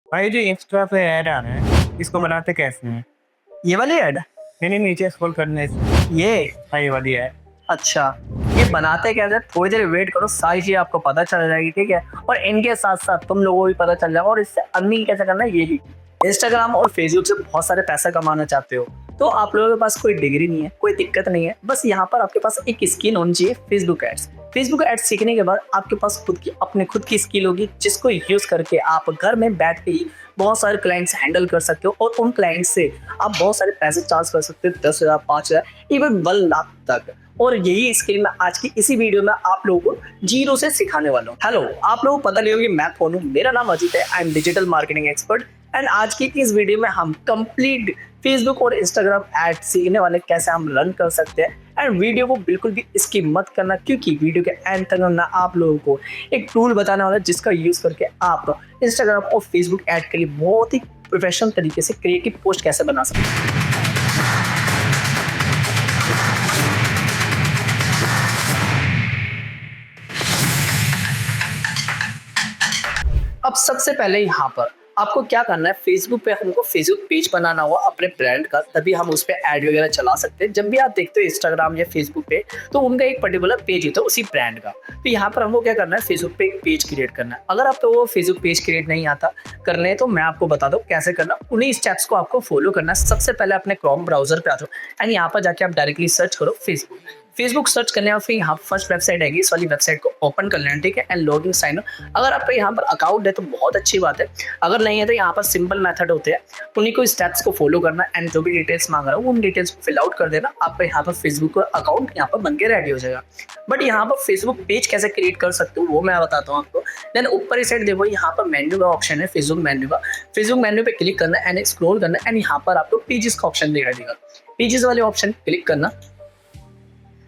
भाई जो इंस्टा पे ऐड आ रहे हैं इसको बनाते कैसे हैं? ये वाली ऐड? नहीं नीचे स्क्रॉल करने से। ये हाँ ये वाली है। अच्छा, ये बनाते कैसे हैं? थोड़ी देर वेट करो, सारी चीज़ आपको पता चल जाएगी, ठीक है। और इनके साथ साथ तुम लोगों को भी पता चल जाएगा। और इससे अर्निंग कैसे करना है ये भी। इंस्टाग्राम और फेसबुक से बहुत सारे पैसा कमाना चाहते हो तो आप लोगों के पास कोई डिग्री नहीं है, कोई दिक्कत नहीं है। बस यहाँ पर आपके पास एक स्किल होनी चाहिए, फेसबुक एड्स। फेसबुक एड्स सीखने के बाद आपके पास अपने खुद की स्किल होगी, जिसको यूज करके आप घर में बैठ के ही बहुत सारे क्लाइंट्स हैंडल कर सकते हो। और उन क्लाइंट्स से आप बहुत सारे पैसे चार्ज कर सकते हो, 10,000, 5,000, इवन 1 लाख तक। और यही स्किल मैं आज की इसी वीडियो में आप लोगों को जीरो से सिखाने वाला हूँ। हेलो, आप लोगों को पता नहीं होगी मैं कौन हूँ। मेरा नाम अजीत है, I am digital marketing expert. And आज की इस वीडियो में हम कंप्लीट फेसबुक और इंस्टाग्राम एड सीखने वाले कैसे हम रन कर सकते हैं। एंड वीडियो को बिल्कुल भी स्किप मत करना, क्योंकि वीडियो के एंड तक मैं आप लोगों को एक टूल बताने वाला जिसका यूज करके आप इंस्टाग्राम और फेसबुक एड के लिए बहुत ही प्रोफेशनल तरीके से क्रिएटिव पोस्ट कैसे बना सकते हैं। अब सबसे पहले यहाँ पर आपको क्या करना है, फेसबुक पे हमको फेसबुक पेज बनाना होगा अपने ब्रांड का, तभी हम उस पर ऐड वगैरह चला सकते हैं। जब भी आप देखते हो इंस्टाग्राम या फेसबुक पे, तो उनका एक पर्टिकुलर पेज होता है उसी ब्रांड का। तो यहाँ पर हमको क्या करना है, फेसबुक पे एक पेज क्रिएट करना है। अगर आपको वो फेसबुक पेज क्रिएट नहीं आता करने, तो मैं आपको बता दूँ कैसे करना। उन्हीं स्टेप्स को आपको फॉलो करना है। सबसे पहले अपने क्रोम ब्राउजर पे आ जाओ एंड यहाँ पर जाके आप डायरेक्टली सर्च करो फेसबुक। फेसबुक सर्च करने और फिर यहाँ फर्स्ट वेबसाइट आएगी, इस वाली वेबसाइट को ओपन कर लेना, ठीक है। एंड लॉगिन साइन अप, अगर आपका यहाँ पर अकाउंट है तो बहुत अच्छी बात है, अगर नहीं है तो यहाँ पर सिंपल मेथड होते हैं, उन्हीं को स्टेप्स को फॉलो करना एंड जो भी डिटेल्स मांग रहा हूँ उन डिटेल्स को फिल आउट कर देना। आपका यहाँ पर फेसबुक का अकाउंट यहाँ पर बन के रेडी हो जाएगा। बट यहाँ पर फेसबुक पेज कैसे क्रिएट कर सकते हो वो मैं बताता हूँ आपको। देन ऊपर इस साइड देखो, यहाँ पर मेन्यू का ऑप्शन है, फेसबुक मेन्यू का। फेसबुक मेन्यू पे क्लिक करना एंड स्क्रॉल करना एंड यहाँ पर आपको पेजेस का ऑप्शन दिखाई देगा। पेजेस वाले ऑप्शन क्लिक करना।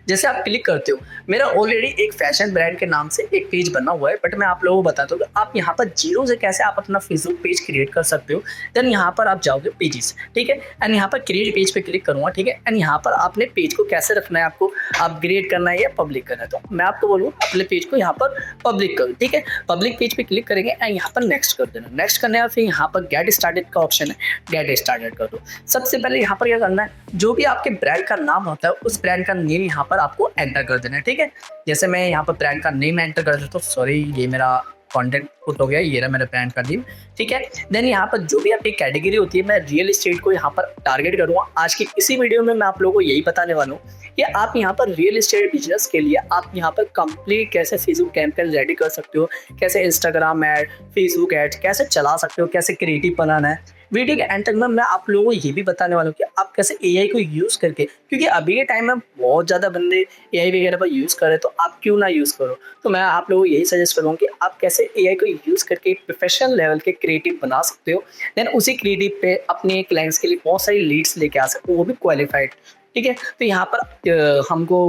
जैसे आप क्लिक करते हो, मेरा ऑलरेडी एक फैशन ब्रांड के नाम से एक पेज बना हुआ है, बट मैं आप लोगों को बताता हूँ कि आप यहाँ पर जीरो से कैसे आप अपना फेसबुक पेज क्रिएट कर सकते हो। देन यहाँ पर आप जाओगे पेजेस, ठीक है। एंड यहाँ पर क्रिएट पेज पे क्लिक करूँगा, ठीक है। एंड यहाँ पर आपने पेज को कैसे रखना है, आपको अपग्रेड करना है या पब्लिक करना है। तो मैं आपको बोलूँ अपने पेज को यहाँ पर पब्लिक करो, ठीक है। पब्लिक पेज पे क्लिक करेंगे एंड यहाँ पर नेक्स्ट कर देना। नेक्स्ट करने का फिर यहाँ पर गेट स्टार्टेड का ऑप्शन है, गेट स्टार्टेड कर दो। सबसे पहले यहाँ पर क्या करना है, जो भी आपके ब्रांड का नाम होता है उस ब्रांड का नेम यहाँ पर आपको एंटर कर देना है, ठीक है। जैसे मैं यहाँ पर ब्रांड का नेम एंटर कर देता हूँ, सॉरी ये मेरा कंटेंट पुट हो गया, ये रहा मेरा ब्रांड का नेम, ठीक है। देन यहाँ पर जो भी आपकी कैटेगरी होती है, मैं रियल एस्टेट को यहाँ पर टारगेट करूँगा। आज की इसी वीडियो में मैं आप लोगों को यही बताने वाला हूँ कि आप यहाँ पर रियल एस्टेट बिजनेस के लिए आप यहाँ पर कंप्लीट कैसे फेसबुक कैंपेन रेडी कर सकते हो, कैसे इंस्टाग्राम ऐड, फेसबुक ऐड कैसे चला सकते हो, कैसे क्रिएटिव बनाना है। वीडियो के एंड तक में मैं आप लोगों को ये भी बताने वाला हूँ कि आप कैसे एआई को यूज़ करके, क्योंकि अभी के टाइम में बहुत ज़्यादा बंदे एआई वगैरह पर यूज़ कर रहे हैं, तो आप क्यों ना यूज़ करो। तो मैं आप लोगों को यही सजेस्ट करूँगा कि आप कैसे एआई को यूज़ करके प्रोफेशनल लेवल के क्रिएटिव बना सकते हो। देन उसी क्रिएटिव पे अपने क्लाइंट्स के लिए बहुत सारी लीड्स लेके आ सकते हो, वो भी क्वालिफाइड, ठीक है। तो यहाँ पर हमको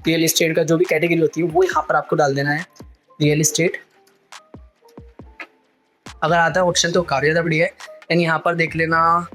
रियल एस्टेट का जो भी कैटेगरी होती है वो यहाँ पर आपको डाल देना है, रियल एस्टेट। अगर आता है ऑप्शन तो काफ़ी ज़्यादा बढ़िया है। देन यहाँ पर देख लेना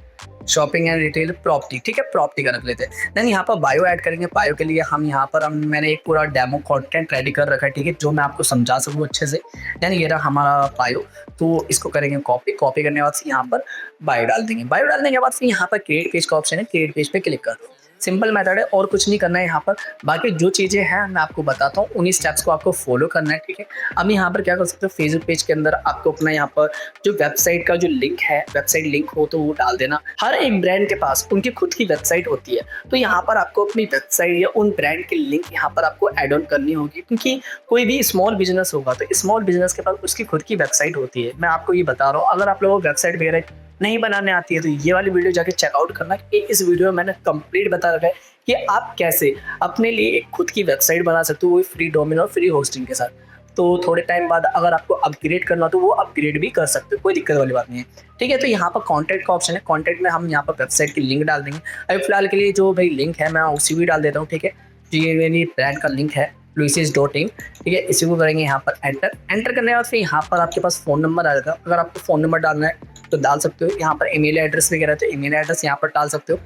शॉपिंग एंड रिटेल प्रॉपर्टी, ठीक है, प्रॉपर्टी का रख लेते हैं। देन यहाँ पर बायो ऐड करेंगे। बायो के लिए हम यहाँ पर मैंने एक पूरा डेमो कंटेंट रेडी कर रखा है, ठीक है, जो मैं आपको समझा सकूँ अच्छे से। देन ये रहा हमारा बायो, तो इसको करेंगे कॉपी। कॉपी करने के बाद यहाँ पर बायो डाल देंगे। बायो डालने के बाद फिर यहाँ पर क्रिएट पेज का ऑप्शन है, क्रिएट पेज पे क्लिक कर दो। सिंपल मेथड है और कुछ नहीं करना है यहाँ पर। बाकी जो चीज़ें हैं मैं आपको बताता हूँ, उन्हीं स्टेप्स को आपको फॉलो करना है, ठीक है। अब यहाँ पर क्या कर सकते हो, फेसबुक पेज के अंदर आपको अपना यहाँ पर जो वेबसाइट का जो लिंक है, वेबसाइट लिंक हो तो वो डाल देना। हर एक ब्रांड के पास उनकी खुद की वेबसाइट होती है, तो यहाँ पर आपको अपनी वेबसाइट या उन ब्रांड की लिंक यहाँ पर आपको ऐड ऑन करनी होगी, क्योंकि कोई भी स्मॉल बिजनेस होगा तो स्मॉल बिजनेस के पास उसकी खुद की वेबसाइट होती है। मैं आपको ये बता रहा हूँ, अगर आप लोगों को वेबसाइट वगैरह नहीं बनाने आती है तो ये वाली वीडियो जाके चेकआउट करना कि इस वीडियो में मैंने कंप्लीट बता रखा है कि आप कैसे अपने लिए एक खुद की वेबसाइट बना सकते हो, वो फ्री डोमेन और फ्री होस्टिंग के साथ। तो थोड़े टाइम बाद अगर आपको अपग्रेड करना हो तो वो अपग्रेड भी कर सकते हो, कोई दिक्कत वाली बात नहीं है, ठीक है। तो यहाँ पर कॉन्टैक्ट का ऑप्शन है, कॉन्टैक्ट में हम यहाँ पर वेबसाइट की लिंक डाल देंगे। अभी फिलहाल के लिए जो भाई लिंक है मैं उसी भी डाल देता हूँ, ठीक है। जो ये मेरी ब्रांड का लिंक है luisis.in, ठीक है, इसी को करेंगे यहाँ पर एंटर। एंटर करने के बाद फिर यहाँ पर आपके पास फ़ोन नंबर आ जाएगा। अगर आपको फ़ोन नंबर डालना है तो डाल सकते हो। यहाँ पर ईमेल एड्रेस वगैरह तो ईमेल एड्रेस यहाँ पर डाल सकते हो,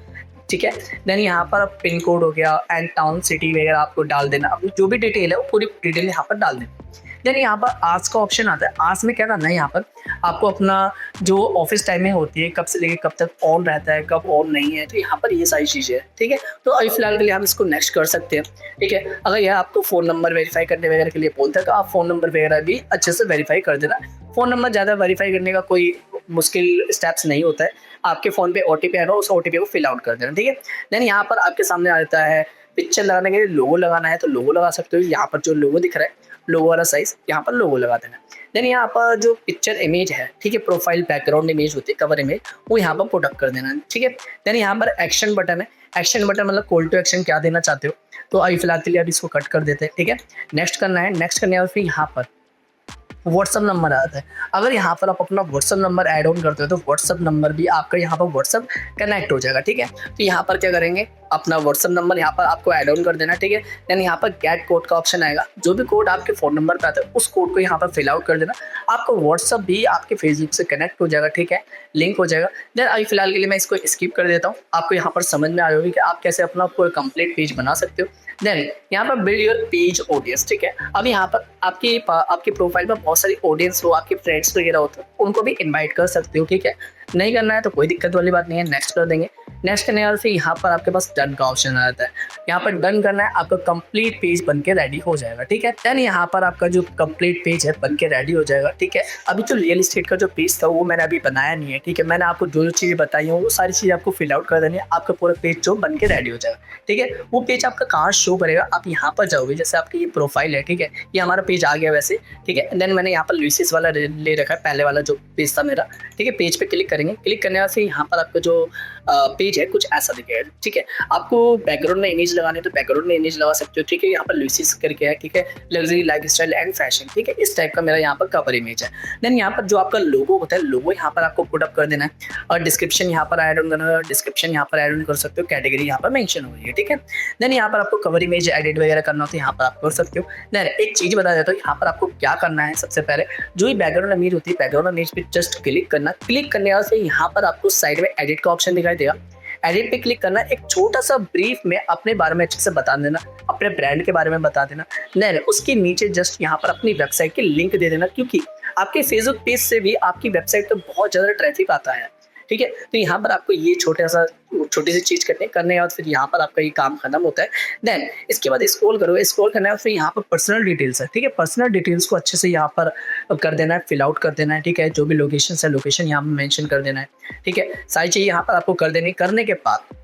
ठीक है। देन यहाँ पर पिन कोड हो गया एंड टाउन सिटी वगैरह आपको डाल देना। अब जो भी डिटेल है वो पूरी डिटेल यहाँ पर डाल देना। देन यहाँ पर आवर्स का ऑप्शन आता है। आवर्स में क्या करना है, यहाँ पर आपको अपना जो ऑफिस टाइमिंग होती है कब से लेके कब तक ऑन रहता है, कब ऑन नहीं है, तो यहाँ पर ये सारी चीज़ें हैं, ठीक है। तो अभी फिलहाल के लिए हम इसको नेक्स्ट कर सकते हैं, ठीक है। अगर यह आपको फ़ोन नंबर वेरीफाई करने वगैरह के लिए बोलता है तो आप फ़ोन नंबर वगैरह भी अच्छे से वेरीफाई कर देना। फ़ोन नंबर ज़्यादा वेरीफाई करने का कोई मुश्किल स्टेप्स नहीं होता है। आपके फ़ोन पे ओटीपी आएगा, उस ओटीपी को फिल आउट कर देना, ठीक है। देन यहाँ पर आपके सामने आ जाता है पिक्चर लगाने के लिए लोगो लगाना है तो लोगो लगा सकते हो। यहाँ पर जो लोगो दिख रहा है, लोगो वाला साइज, यहाँ पर लोगो लगा देना। देन यहाँ पर जो पिक्चर इमेज है, ठीक है, प्रोफाइल बैकग्राउंड इमेज होती है, कवर इमेज, वो यहाँ पर पुट अप कर देना है, ठीक है। देन यहाँ पर एक्शन बटन है। एक्शन बटन मतलब कॉल टू एक्शन क्या देना चाहते हो, तो अभी फिलहाल के लिए अब इसको कट कर देते हैं, ठीक है। नेक्स्ट करना है। नेक्स्ट करने के बाद फिर यहाँ पर व्हाट्सअप नंबर आता है। अगर यहाँ पर आप अपना व्हाट्सअप नंबर ऐड ऑन करते हो तो व्हाट्सअप नंबर भी आपका यहाँ पर व्हाट्सअप कनेक्ट हो जाएगा, ठीक है। तो यहाँ पर क्या करेंगे, अपना व्हाट्सअप नंबर यहाँ पर आपको ऐड ऑन कर देना, ठीक है। देन यहाँ पर गेट कोड का ऑप्शन आएगा। जो भी कोड आपके फ़ोन नंबर पे आता है उस कोड को यहाँ पर फिल आउट कर देना। आपका व्हाट्सअप भी आपके फेसबुक से कनेक्ट हो जाएगा, ठीक है, लिंक हो जाएगा। देन अभी फिलहाल के लिए मैं इसको स्किप कर देता हूँ। आपको यहाँ पर समझ में आ रही होगी कि आप कैसे अपना कोई कंप्लीट पेज बना सकते हो। देन यहाँ पर बिल्ड योर पेज ऑडियंस, ठीक है। अब यहाँ पर आपकी प्रोफाइल में बहुत सारी ऑडियंस हो, आपके फ्रेंड्स वगैरह होते हैं, उनको भी इनवाइट कर सकते हो, ठीक है। नहीं करना है तो कोई दिक्कत वाली बात नहीं है, नेक्स्ट कर देंगे। नेक्स्ट करने के बाद फिर यहाँ पर आपके पास डन का ऑप्शन आ जाता है। यहाँ पर डन करना है, आपका कंप्लीट पेज बन के रेडी हो जाएगा, ठीक है। देन यहाँ पर आपका जो कंप्लीट पेज है बन के रेडी हो जाएगा, ठीक है। अभी जो रियल एस्टेट का जो पेज था वो मैंने अभी बनाया नहीं है, ठीक है। मैंने आपको जो चीज़ें बताई हैं वो सारी चीज़ें आपको फिल आउट कर देनी है, आपका पूरा पेज जो बन के रेडी हो जाएगा, ठीक है। वो पेज आपका कहाँ शो करेगा, आप यहाँ पर जाओगे, जैसे आपकी ये प्रोफाइल है, ठीक है, ये हमारा पेज आ गया वैसे, ठीक है। देन मैंने यहाँ पर लुइसिस वाला ले रखा है, पहले वाला जो पेज था मेरा, ठीक है। पेज पे क्लिक करेंगे। क्लिक करने से यहाँ पर आपका जो पेज है कुछ ऐसा दिखेगा, ठीक है। आपको बैकग्राउंड में इमेज लगाने तो बैकग्राउंड में इमेज लगा सकते हो, ठीक है। यहाँ पर लुइसिस करके है, ठीक है, लग्जरी लाइफस्टाइल एंड फैशन, ठीक है। इस टाइप का मेरा यहाँ पर कवर इमेज है। देन यहाँ पर जो आपका लोगो होता है, लोगो यहाँ पर आपको पुट अप कर देना है और डिस्क्रिप्शन यहाँ पर ऐड ऑन करना है। डिस्क्रिप्शन यहाँ पर ऐड ऑन कर सकते हो, कैटेगरी यहाँ पर मेंशन हो रही है, ठीक है। देन यहाँ पर आपको कवर इमेज एडिट वगैरह करना हो तो यहाँ पर आप कर सकते हो। देन एक चीज़ बता देता हूँ, यहाँ पर आपको क्या करना है। सबसे पहले जो ही बैकग्राउंड इमेज होती है, बैकग्राउंड इमेज पे जस्ट क्लिक करना। क्लिक करने के बाद यहाँ पर आपको साइड में एडिट का ऑप्शन दिखाई देगा। एडिट पे क्लिक करना, एक छोटा सा ब्रीफ में अपने बारे में अच्छे से बता देना, अपने ब्रांड के बारे में बता देना। देन उसके नीचे जस्ट यहाँ पर अपनी वेबसाइट की लिंक दे देना, क्योंकि आपके फेसबुक पेज से भी आपकी वेबसाइट पे बहुत ज़्यादा ट्रैफिक आता है, ठीक है। तो यहाँ पर आपको ये छोटी सी चीज़ करने के बाद फिर यहाँ पर आपका ये काम खत्म होता है। देन इसके बाद स्क्रॉल करोगे, स्क्रॉल करना है, फिर यहाँ पर पर्सनल डिटेल्स है, ठीक है। पर्सनल डिटेल्स को अच्छे से यहाँ पर कर देना है, फिल आउट कर देना है, ठीक है। जो भी लोकेशन है, लोकेशन यहाँ पर मेंशन कर देना है, ठीक है। सारी चीज़ यहाँ पर आपको कर देनी। करने के बाद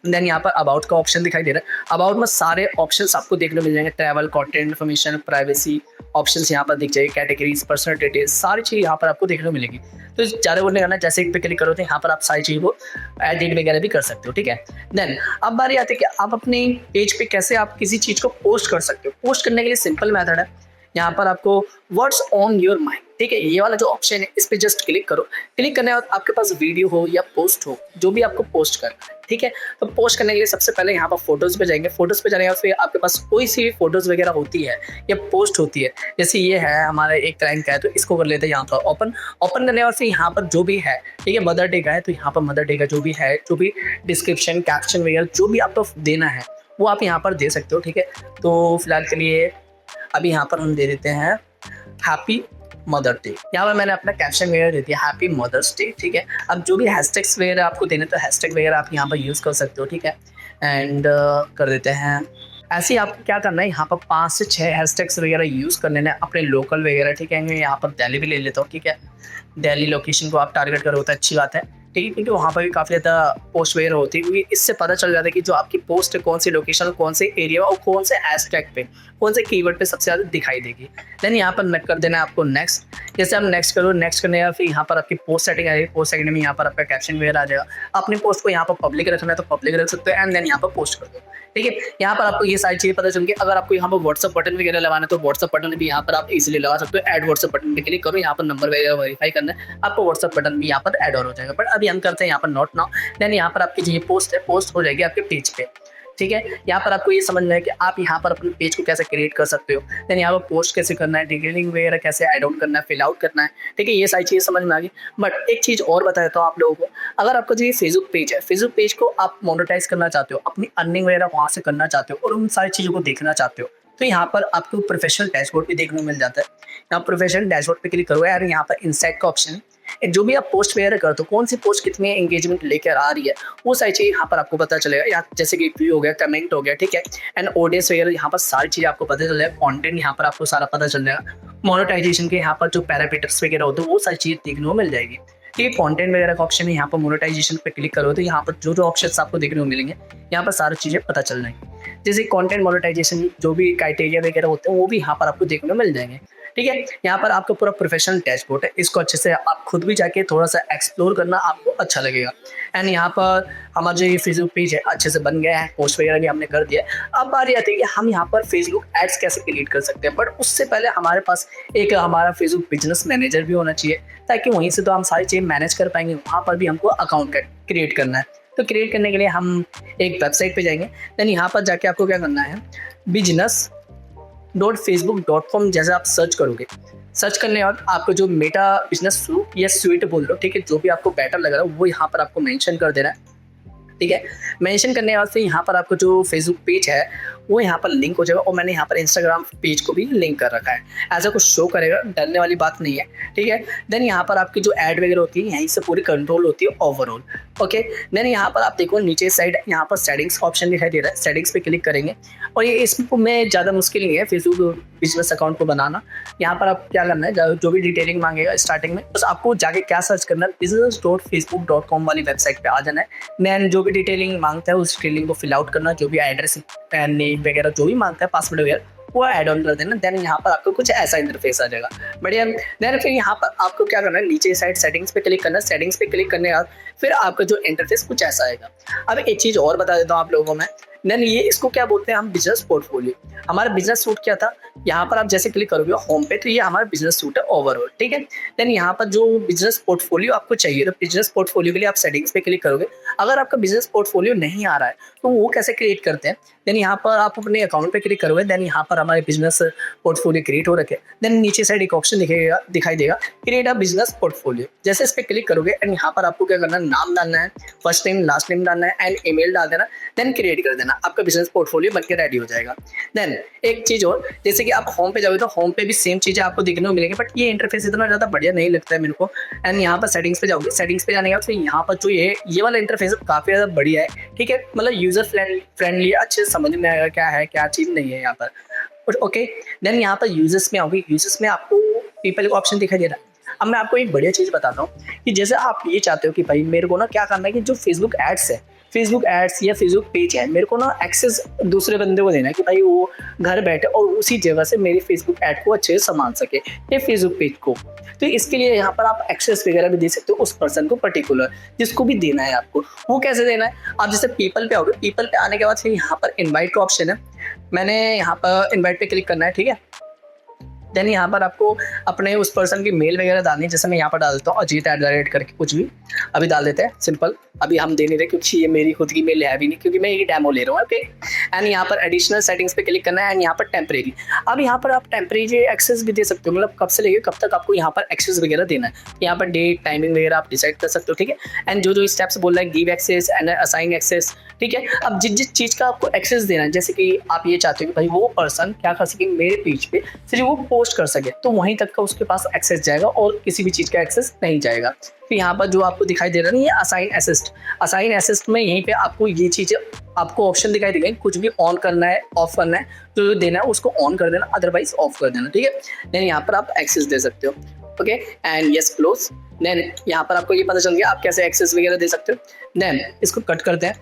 देन यहाँ पर अबाउट का ऑप्शन दिखाई दे रहा है। अबाउट में सारे ऑप्शंस आपको देखने को मिल जाएंगे, travel, content, information, privacy options यहाँ पर दिख जाएगी, कैटेगरीज, पर्सनल डिटेल्स, सारी चीज़ यहाँ पर आपको देखने को मिलेगी। तो ज़्यादा बोलने करना, जैसे एक पे क्लिक करो तो यहाँ पर आप सारी चीज़ को एडिट वगैरह भी कर सकते हो, ठीक है। देन अब बारी आती है कि आप अपने पेज पे कैसे आप किसी चीज़ को पोस्ट कर सकते हो। पोस्ट करने के लिए सिंपल मेथड है, यहाँ पर आपको व्हाट्स ऑन योर माइंड, ठीक है, ये वाला जो ऑप्शन है इस पर जस्ट क्लिक करो। क्लिक करने के बाद आपके पास वीडियो हो या पोस्ट हो, जो भी आपको पोस्ट करना है, ठीक है। तो पोस्ट करने के लिए सबसे पहले यहाँ पर फोटोज़ पे जाएंगे। फोटोज़ पे जाने के बाद फिर आपके पास कोई सी भी फोटोज़ वगैरह होती है या पोस्ट होती है, जैसे ये है हमारा एक क्लाइंट का है तो इसको कर लेते हैं यहाँ पर ओपन करने के बाद फिर यहाँ पर जो भी है, ठीक है, मदर डे का है तो यहाँ पर मदर डे का जो भी है, जो भी डिस्क्रिप्शन, कैप्शन वगैरह जो भी आपको देना है वो आप यहाँ पर दे सकते हो, ठीक है। तो फिलहाल के लिए अभी यहाँ पर हम दे देते हैं हैप्पी मदर डे। यहाँ पर मैंने अपना कैप्शन वगैरह दे दिया हैप्पी मदर्स डे, ठीक है। अब जो भी हैशटैग्स वगैरह आपको देने तो हैशटैग वगैरह आप यहाँ पर यूज़ कर सकते हो, ठीक है। एंड कर देते हैं ऐसे ही आपको क्या करना है, यहाँ पर 5 से 6 हैशटैग्स वगैरह यूज़ कर लेना है अपने लोकल वगैरह, ठीक है। यहाँ पर दिल्ली भी ले लेता हूँ, ठीक है। दिल्ली लोकेशन को आप टारगेट करो तो अच्छी बात है, ठीक है, क्योंकि वहाँ पर भी काफ़ी ज़्यादा पोस्ट वगैरह होती है, क्योंकि इससे पता चल जाता है कि जो आपकी पोस्ट है कौन सी लोकेशन, कौन से एरिया और कौन से हैशटैग पे, कौन से कीवर्ड पे सबसे ज़्यादा दिखाई देगी। देन यहाँ पर कर देना है आपको नेक्स्ट। जैसे आप नेक्स्ट करो, नेक्स्ट करने का फिर यहाँ पर आपकी पोस्ट सेटिंग आ जाएगी। पोस्ट सेटिंग में यहाँ पर आपका कैप्शन वगैरह आ जाएगा। अपनी पोस्ट को यहाँ पर पब्लिक रखना है तो पब्लिक रख सकते हो एंड देन यहाँ पर पोस्ट कर दो, ठीक है। यहाँ पर आपको ये सारी चीज़ें पता चल गई। अगर आपको यहाँ पर व्हाट्सअप बटन वगैरह लगाना है तो व्हाट्सअप बटन भी यहाँ पर आप इजीली लगा सकते हो। ऐड व्हाट्सअप बटन पे क्लिक करो, यहाँ पर नंबर वगैरह वेरीफाई करना है, आपको व्हाट्सअप बटन भी यहाँ पर ऐड ऑन हो जाएगा। बट अभी हम करते हैं यहाँ पर नॉट नाउ। देन यहाँ पर आपकी जो पोस्ट है पोस्ट हो जाएगी आपके पेज पे, ठीक है। यहाँ पर आपको ये समझना है कि आप यहाँ पर अपने पेज को कैसे क्रिएट कर सकते हो। देन यहाँ पर पोस्ट कैसे करना है, डिटेलिंग वगैरह कैसे ऐड ऑन करना है, फिल आउट करना है, ठीक है। ये सारी चीज़ें समझ में आ गई। बट एक चीज़ और बता देता हूँ आप लोगों को, अगर आपका जो ये फेसबुक पेज है, फेसबुक पेज को आप मोनेटाइज करना चाहते हो, अपनी अर्निंग वगैरह वहाँ से करना चाहते हो और उन सारी चीज़ों को देखना चाहते हो, तो यहाँ पर आपको प्रोफेशनल डैशबोर्ड भी देखने को मिल जाता है। यहाँ प्रोफेशनल डैशबोर्ड पे क्लिक करोगे यार, यहाँ पर इंसाइट का ऑप्शन है। जो भी आप पोस्ट वगैरह करते हो, कौन सी पोस्ट कितनी एंगेजमेंट लेकर आ रही है, वो सारी चीज़ यहाँ पर आपको पता चलेगा। या जैसे कि व्यू हो गया, कमेंट हो गया, ठीक है, एंड ऑडियंस वगैरह, यहाँ पर सारी चीज़ आपको पता चल जाएगा। कंटेंट यहाँ पर आपको सारा पता चल जाएगा। मोनेटाइजेशन के यहाँ पर जो पैरामीटर्स वगैरह होते हैं वो सारी चीज़ देखने को मिल जाएगी। ठीक है, कंटेंट वगैरह का ऑप्शन है। यहाँ पर मोनेटाइजेशन पे क्लिक करो तो यहाँ पर जो जो ऑप्शंस आपको देखने को मिलेंगे, यहाँ पर सारी चीज़ें पता चल जाएंगी। जैसे कंटेंट मोनेटाइजेशन जो भी क्राइटेरिया वगैरह होते हैं वो भी यहाँ पर आपको देखने को मिल जाएंगे। ठीक है, यहाँ पर आपका पूरा प्रोफेशनल डैशबोर्ड है। इसको अच्छे से आप खुद भी जाके थोड़ा सा एक्सप्लोर करना आपको अच्छा लगेगा। एंड यहाँ पर हमारा जो ये फेसबुक पेज है अच्छे से बन गया है, पोस्ट वगैरह भी हमने कर दिया। अब बारी आती है कि हम यहाँ पर फेसबुक एड्स कैसे क्रिएट कर सकते हैं, बट उससे पहले हमारे पास एक हमारा फेसबुक बिजनेस मैनेजर भी होना चाहिए, ताकि वहीं से तो हम सारी चीज़ें मैनेज कर पाएंगे। वहाँ पर भी हमको अकाउंट क्रिएट करना है। तो क्रिएट करने के लिए हम एक वेबसाइट पे जाएंगे। देन यहाँ पर जाके आपको क्या करना है, business.facebook.com जैसे आप सर्च करोगे, सर्च करने के बाद आपको जो मेटा बिजनेस सूट या स्वीट बोल रहे हो, ठीक है, जो भी आपको बेटर लग रहा है वो यहाँ पर आपको मेंशन कर देना है। ठीक है, मेंशन करने के बाद फिर यहाँ पर आपको जो फेसबुक पेज है वो यहाँ पर लिंक हो जाएगा। और मैंने यहाँ पर इंस्टाग्राम पेज को भी लिंक कर रखा है। ऐसा कुछ शो करेगा, डरने वाली बात नहीं है। ठीक है, देन यहाँ पर आपकी जो ऐड वगैरह होती है यहीं से पूरी कंट्रोल होती है ओवरऑल। ओके, देन यहाँ पर आप देखो नीचे साइड यहाँ पर सेटिंग्स का ऑप्शन दिखाई दे रहा है। सेटिंग्स पे क्लिक करेंगे और ये इसको में ज़्यादा मुश्किल नहीं है फेसबुक बिजनेस अकाउंट को बनाना। यहाँ पर आप क्या करना है, जो भी डिटेलिंग मांगेगा स्टार्टिंग में, बस आपको जाके क्या सर्च करना है, business.facebook.com वाली वेबसाइट पे आ जाना है। देन जो भी डिटेलिंग मांगता है उस डिटेलिंग को फिल आउट करना, जो भी एड्रेस, नेम वगैरह जो भी मांगता है, पासवर्ड वगैरह, वो ऐड ऑन कर देना। देन यहाँ पर आपको कुछ ऐसा इंटरफेस आ जाएगा, बढ़िया। देन फिर यहाँ पर आपको क्या करना है, नीचे साइड सेटिंग्स पे क्लिक करना है। सेटिंग्स पे क्लिक करने के बाद फिर आपका जो इंटरफेस कुछ ऐसा आएगा। अब एक चीज़ और बता देता हूँ आप लोगों को मैं, देन ये इसको क्या बोलते हैं हम, बिजनेस पोर्टफोलियो। हमारा बिजनेस सूट क्या था, यहाँ पर आप जैसे क्लिक करोगे होम पे तो ये हमारा बिजनेस सूट है ओवरऑल। ठीक है, देन यहाँ पर जो बिजनेस पोर्टफोलियो आपको चाहिए, तो बिजनेस पोर्टफोलियो के लिए आप सेटिंग्स पे क्लिक करोगे। अगर आपका बिजनेस पोर्टफोलियो नहीं आ रहा है तो वो कैसे क्रिएट करते हैं, देन यहाँ पर आप अपने अकाउंट पे क्लिक करोगे। देन यहाँ पर हमारे बिजनेस पोर्टफोलियो क्रिएट हो रखे। देन नीचे साइड एक ऑप्शन दिखाई देगा, क्रिएट अ बिजनेस पोर्टफोलियो। जैसे इस पर क्लिक करोगे एंड यहाँ पर आपको क्या करना है, नाम डालना है, फर्स्ट नेम लास्ट नेम डालना है एंड ईमेल डाल देना। देन क्रिएट कर देना, आपका बिजनेस पोर्टफोलियो बनके रेडी हो जाएगा। देन एक चीज़ और, जैसे कि आप होम पे जाओगे तो होम पे भी सेम चीज़ें आपको देखने को मिलेंगी, बट ये इंटरफेस इतना ज़्यादा बढ़िया नहीं लगता है मेरे को। एंड यहाँ पर सेटिंग्स पे जाओगे, सेटिंग्स पे जाने के बाद फिर यहाँ पर जो ये वाला इंटरफेस काफ़ी ज़्यादा बढ़िया है। ठीक है, मतलब यूज़र फ्रेंडली, अच्छे से समझ में आएगा क्या है क्या चीज़ नहीं है यहाँ पर। ओके, देन यहाँ पर यूजर्स में आओगे। यूजर्स में आपको पीपल का ऑप्शन दिखाई दे रहा है। अब मैं आपको एक बढ़िया चीज़ बताता हूँ कि जैसे आप ये चाहते हो कि भाई मेरे को ना क्या करना है कि जो फेसबुक एड्स है, फेसबुक एड्स या फेसबुक पेज है, मेरे को ना एक्सेस दूसरे बंदे को देना है कि भाई वो घर बैठे और उसी जगह से मेरी फेसबुक ऐड को अच्छे से संभाल सके, ये फेसबुक पेज को। तो इसके लिए यहाँ पर आप एक्सेस वगैरह भी दे सकते हो उस पर्सन को पर्टिकुलर, जिसको भी देना है आपको। वो कैसे देना है, आप जैसे पीपल पे आओगे, पीपल पे आने के बाद फिर यहाँ पर इन्वाइट का ऑप्शन है। मैंने यहाँ पर इन्वाइट पे क्लिक करना है। ठीक है, देन यहाँ पर आपको अपने उस पर्सन की मेल वगैरह डालनी है। जैसे मैं यहाँ पर डाल देता हूँ अजीत@ करके कुछ भी अभी डाल देते हैं, सिंपल। अभी हम दे नहीं रहे क्योंकि ये मेरी खुद की मेल है भी नहीं, क्योंकि मैं ये डेमो ले रहा हूँ। ओके, एंड यहाँ पर एडिशनल सेटिंग्स पे क्लिक करना है एंड यहाँ पर टेम्परेरी। अब यहाँ पर आप टेम्परेरी एक्सेस भी दे सकते हो, मतलब कब से लेके कब तक आपको यहाँ पर एक्सेस वगैरह देना है। यहाँ पर डेट टाइमिंग वगैरह आप डिसाइड कर सकते हो। ठीक है, एंड जो स्टेप्स बोल रहा है, give access and assign access. ठीक है, अब जिस चीज़ का आपको एक्सेस देना है, जैसे कि आप ये चाहते हो कि भाई वो पर्सन क्या कर सके मेरे पेज पे, सिर्फ वो पोस्ट कर सके, तो वहीं तक का उसके पास एक्सेस जाएगा और किसी भी चीज़ का एक्सेस नहीं जाएगा। तो यहाँ पर जो आपको दिखाई दे रहा है ये असाइन असिस्ट में यहीं पे आपको ये चीज़ें आपको ऑप्शन दिखाई देंगे, कुछ भी ऑन करना है ऑफ करना है, जो देना है उसको ऑन कर देना, अदरवाइज ऑफ कर देना। ठीक है, देन यहाँ पर आप एक्सेस दे सकते हो। Okay, and yes close. Then यहाँ पर आपको ये पता चल गया आप कैसे एक्सेस वगैरह दे सकते हो। देन इसको कट करते हैं।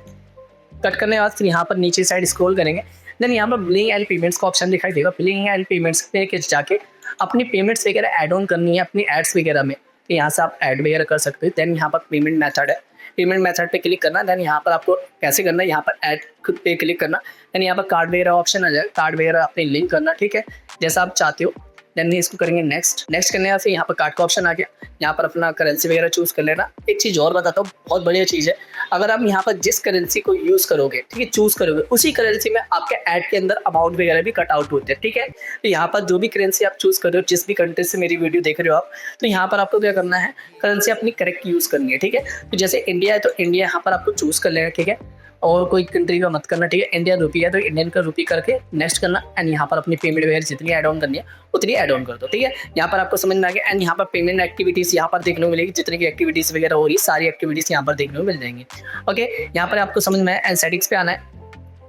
कट करने के बाद फिर यहाँ पर नीचे साइड स्क्रॉल करेंगे। देन यहाँ पर बिलिंग एंड पेमेंट्स का ऑप्शन दिखाई देगा। बिलिंग एंड पेमेंट्स पे जाके अपनी पेमेंट्स वगैरह ऐड ऑन करनी है अपनी एड्स वगैरह में, तो यहाँ से आप ऐड वगैरह कर सकते हो। देन यहाँ पर पेमेंट मेथड है, पेमेंट मेथड पे क्लिक करना। देन यहाँ पर आपको कैसे करना है, यहाँ पर ऐड पे क्लिक करना। देन यहाँ पर कार्ड वगैरह ऑप्शन आ जाएगा, कार्ड वगैरह अपने लिंक करना। ठीक है, जैसा आप चाहते हो। देन इसको करेंगे नेक्स्ट करने के बाद फिर यहाँ पर कार्ड का ऑप्शन आ गया। यहाँ पर अपना करेंसी वगैरह चूज़ कर लेना। एक चीज़ और बताता हूँ, बहुत बढ़िया चीज़ है, अगर आप यहाँ पर जिस करेंसी को यूज़ करोगे, ठीक है, चूज़ करोगे, उसी करेंसी में आपके ऐड के अंदर अमाउंट वगैरह भी कट आउट होते हैं। ठीक है, तो यहाँ पर जो भी करेंसी आप चूज़ कर रहे हो, जिस भी कंट्री से मेरी वीडियो देख रहे हो आप, तो यहाँ पर आपको क्या करना है, करेंसी अपनी करेक्ट यूज़ करनी है। ठीक है, तो जैसे इंडिया है तो इंडिया यहाँ पर आपको चूज़ कर लेना। ठीक है, और कोई कंट्री का मत करना, ठीक है। इंडियन रुपी है तो इंडियन का रुपी करके नेक्स्ट करना एंड यहाँ पर अपनी पेमेंट वगैरह जितनी ऐड ऑन करनी है उतनी ऐड ऑन कर दो, ठीक है। यहाँ पर आपको समझ में आ गया। एंड यहाँ पर पेमेंट एक्टिविटीज़ यहाँ पर देखने को मिलेगी, जितनी की एक्टिविटीज़ वगैरह हो रही है सारी एक्टिविटीज़ यहाँ पर देखने को मिल जाएंगी। ओके, यहाँ पर आपको समझ में आया। एंड सेटिंग्स पे आना है।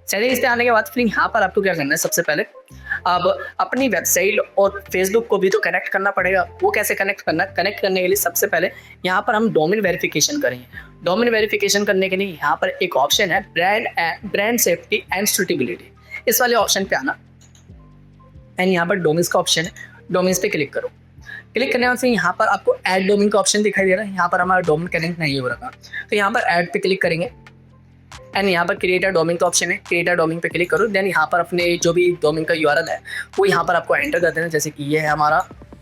सेटिंग्स पे आने के बाद फिर यहाँ पर आपको क्या करना है, सबसे पहले अब अपनी वेबसाइट और फेसबुक को भी तो कनेक्ट करना पड़ेगा। वो कैसे कनेक्ट करना है? कनेक्ट करने के लिए सबसे पहले यहाँ पर हम डोमेन वेरिफिकेशन करेंगे। डोमेन वेरिफिकेशन करने के लिए यहाँ पर एक ऑप्शन है ब्रांड सेफ्टी एंड सुटेबिलिटी, इस वाले ऑप्शन पे आना। एंड यहाँ पर डोमेन्स का ऑप्शन है, डोमेन्स पे क्लिक करो। क्लिक करने के बाद यहाँ पर आपको ऐड डोमेन का ऑप्शन दिखाई दे रहा है। यहाँ पर हमारा डोमेन कनेक्ट नहीं हो रहा, तो यहाँ पर ऐड पे क्लिक करेंगे। एंड यहाँ पर क्रिएट अ डोमेन का ऑप्शन है, क्रिएट अ डोमेन पे क्लिक करो। देन यहाँ पर अपने जो भी डोमेन का यूआरएल है वो यहाँ पर आपको एंटर कर देना। जैसे कि ये है हमारा,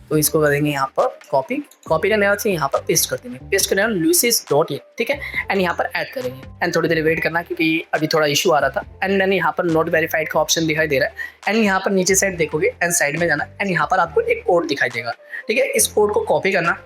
तो इसको कर देंगे यहाँ पर कॉपी करने के बाद यहाँ पर पेस्ट कर देंगे। पेस्ट करने lucis.in, ठीक है। एंड यहाँ पर ऐड करेंगे एंड थोड़ी देर वेट करना क्योंकि अभी थोड़ा इशू आ रहा था। एंड देन यहाँ पर नॉट वेरीफाइड का ऑप्शन दिखाई दे रहा है। एंड यहाँ पर नीचे साइड देखोगे एंड साइड में जाना एंड यहाँ पर आपको एक कोड दिखाई देगा, ठीक है। इस कोड को कॉपी करना।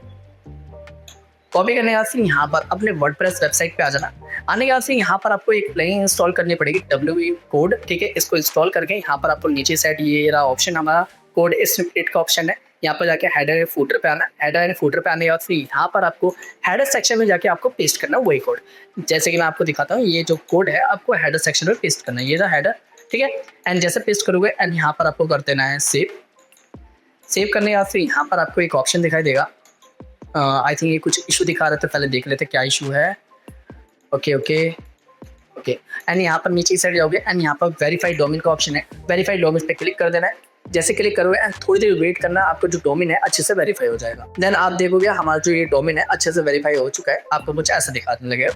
कॉपी करने के बाद फिर यहाँ पर अपने वर्डप्रेस वेबसाइट पे आ जाना। आने के बाद से यहाँ पर आपको एक प्लगइन इंस्टॉल करनी पड़ेगी, WP कोड, ठीक है। इसको इंस्टॉल करके यहाँ पर आपको नीचे साइड ये रहा ऑप्शन, हमारा कोड स्निपेट का ऑप्शन है। यहाँ पर जाके हेडर एंड फुटर पे आना। हेडर एंड फुटर पे आने के बाद फिर यहाँ पर आपको हेडर सेक्शन में जाके आपको पेस्ट करना वही कोड। जैसे कि मैं आपको दिखाता हूँ, ये जो कोड है आपको हेडर सेक्शन में पेस्ट करना है, ये रहा हेडर, ठीक है। एंड जैसे पेस्ट करोगे एंड यहाँ पर आपको कर देना है सेव। सेव करने के बाद फिर यहाँ पर आपको एक ऑप्शन दिखाई देगा। आई थिंक ये कुछ इशू दिखा रहे थे, पहले देख लेते क्या इशू है। Okay okay okay. एंड यहाँ पर नीचे साइड जाओगे एंड यहाँ पर वेरीफाइड डोमेन का ऑप्शन है, वेरीफाइड डोमेन पे क्लिक कर देना है। जैसे क्लिक करोगे एंड थोड़ी देर वेट करना, आपका जो डोमेन है अच्छे से वेरीफाई हो जाएगा। देन आप देखोगे हमारा जो ये डोमेन है अच्छे से वेरीफाई हो चुका है। आपको कुछ ऐसा दिखाने लगेगा,